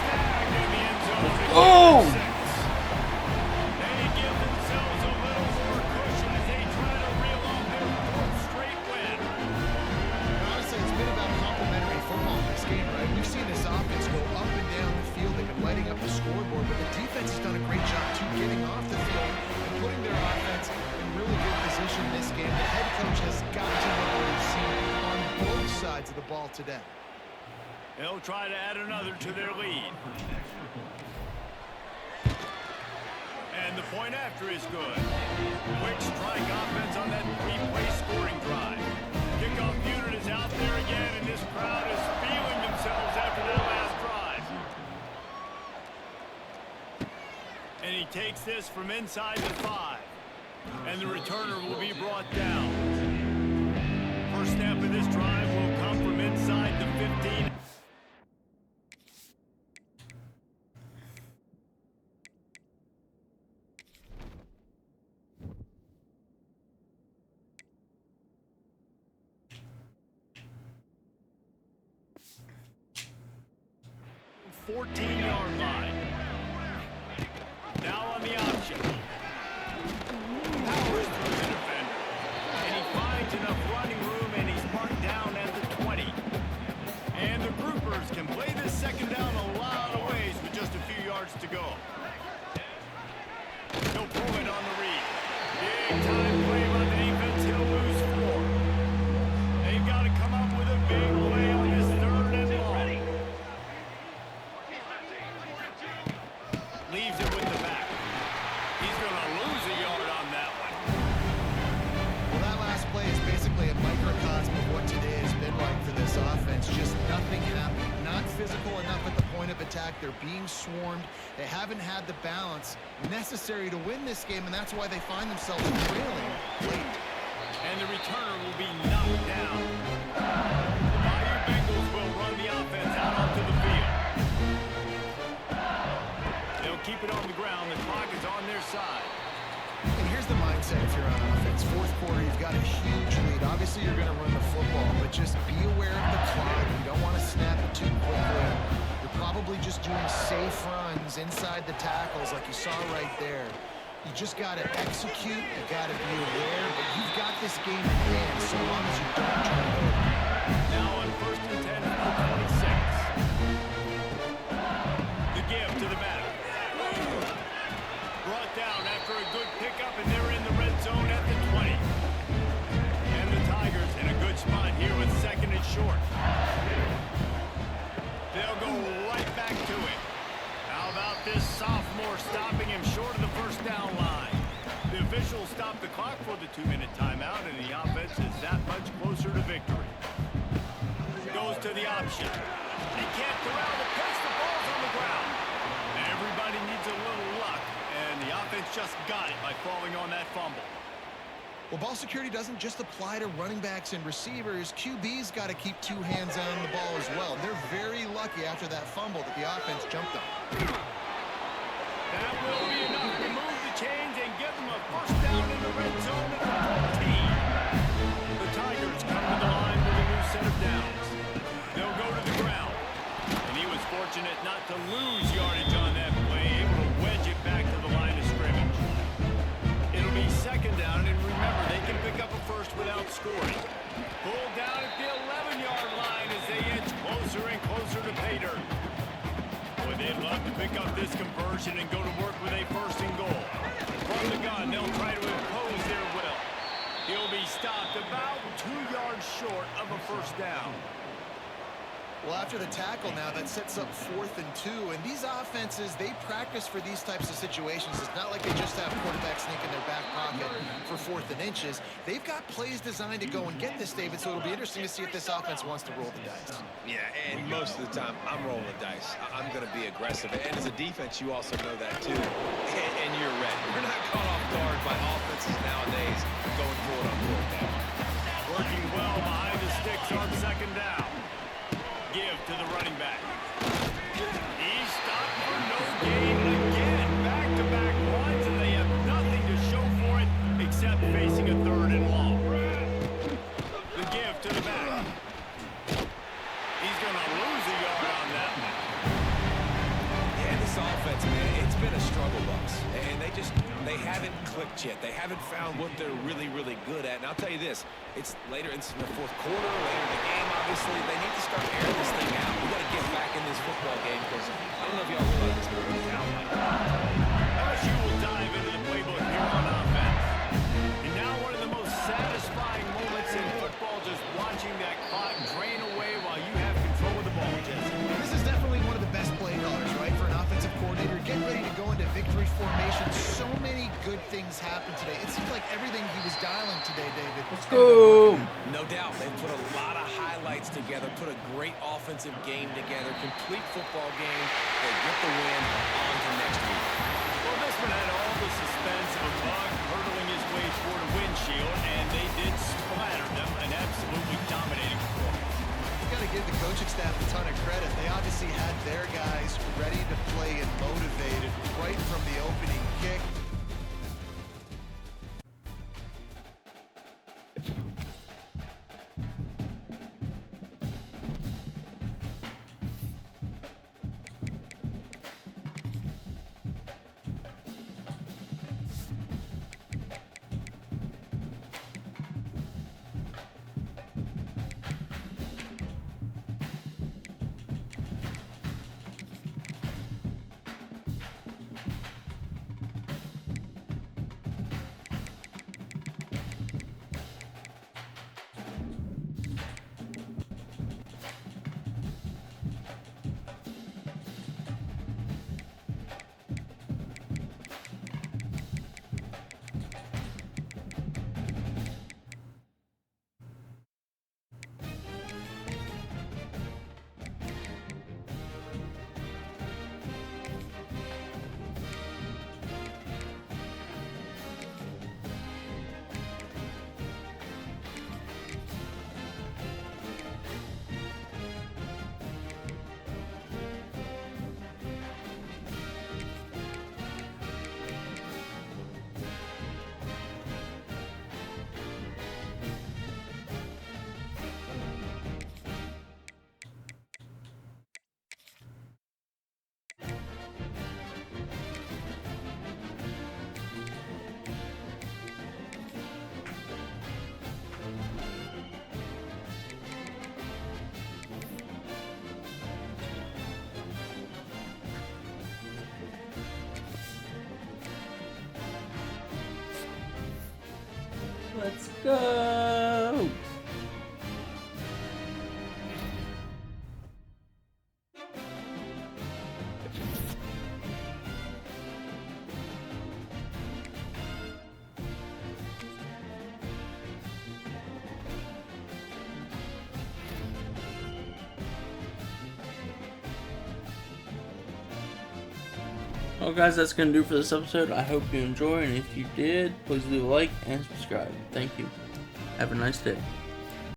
Snagged in the end zone. Oh! They give themselves a little more cushion as they try to reel off their 4th straight win. Honestly, it's been about complementary football in this game, right? We've seen this offense go up and down the field. They've been lighting up the scoreboard, but the defense has done a great job, too, getting off the field and putting their offense in really good position in this game. The head coach has got to know what we've seen on both sides of the ball today. They'll try to add another to their lead. And the point after is good. Quick strike offense on that 3-play scoring drive. Kickoff unit is out there again, and this crowd is feeling themselves after that last drive. And he takes this from inside the 5. And the returner will be brought down. First snap of this drive will come from inside the 15. Yard line. Now on the option. Powers through the defender. And he finds enough running room, and he's marked down at the 20. And the groupers can play this second down a lot of ways with just a few yards to go. He'll pull it on the read. Big time play by the defense. He'll lose 4. They've got to come up with a big play on this 3rd and long. Leaves it with the back. He's going to lose a yard on that one. Well, that last play is basically a microcosm of what today has been like for this offense. Just nothing happening. Not physical enough at the point of attack. They're being swarmed. They haven't had the balance necessary to win this game, and that's why they find themselves trailing late. And the returner will be knocked down. The Bayou Bengals will run the offense out onto the field. They'll keep it on the ground. The clock is on their side. And here's here's the mindset if you're on offense. Fourth quarter, you've got a huge lead. Obviously, you're going to run the football, but just be aware of the clock. You don't want to snap it too quickly. You're probably just doing safe runs inside the tackles like you saw right there. You just got to execute. You got to be aware, but you've got this game in hand so long as you don't turn it over. Now on 1st and 10 from 26. The give to the back. Brought down after a good pickup, and they're in the red zone at the 20. And the Tigers in a good spot here with 2nd and short. They'll go right back to it. How about this sophomore stopping him short of the first down line? The officials stop the clock for the 2-minute timeout, and the offense is that much closer to victory. Goes to the option. He can't corral the pass. The ball's on the ground. Everybody needs a little luck, and the offense just got it by falling on that fumble. Well, ball security doesn't just apply to running backs and receivers. QB's got to keep 2 hands on the ball as well. They're very lucky after that fumble that the offense jumped on. That will be enough to move the chains and give them a first down in the red zone at the 14. The Tigers come to the line with a new set of downs. They'll go to the ground. And he was fortunate not to lose yardage on that play, able to wedge it back to the line of scrimmage. It'll be 2nd down, and remember, they can pick up a first without scoring. Pulled down at the 11-yard line as they inch closer and closer to pay dirt. Boy, they'd love to pick up this conversion and go to work with a 1st and goal. From the gun, they'll try to impose their will. He'll be stopped about 2 yards short of a first down. Well, after the tackle now, that sets up 4th and 2. And these offenses, they practice for these types of situations. It's not like they just have quarterbacks sneak in their back pocket for 4th and inches. They've got plays designed to go and get this, David, so it'll be interesting to see if this offense wants to roll the dice. Yeah, and most of the time, I'm rolling the dice. I'm going to be aggressive. And as a defense, you also know that, too. And you're ready. You're not caught off guard by offenses nowadays going for it on 4th down. Working well behind the sticks on 2nd down. Give to the running back. He's stopped for no gain again. Back-to-back runs, and they have nothing to show for it except facing a 3rd and long. The give to the back. He's going to lose a yard on that one. Yeah, this offense, man, it's been a struggle bus. And they haven't clicked yet. They haven't found what they're really, really good at. And I'll tell you this, it's later in the 4th quarter, later in the game, obviously. They need to start airing this thing out. We got to get back in this football game because I don't know if y'all realize this, but we're down like LSU will dive into the playbook here on offense. And now one of the most satisfying moments in football, just watching that clock drain away while you have control of the ball, Jesse. This is definitely one of the best play callers, right, for an offensive coordinator. Get ready to go into victory formation. So many good things happened today. It seems like everything he was dialing today, David. Let's go. No doubt. They put a lot of highlights together, put a great offensive game together, complete football game. They get the win. On to next week. Well, this one had all the suspense of a bug hurtling his way toward a windshield, and they did splatter them, an absolutely dominating performance. You got to give the coaching staff a ton of credit. They obviously had their guys ready to play and motivated right from the opening kick. Let's go. Well guys, that's going to do for this episode. I hope you enjoy, and if you did, please leave a like and subscribe. Thank you. Have a nice day.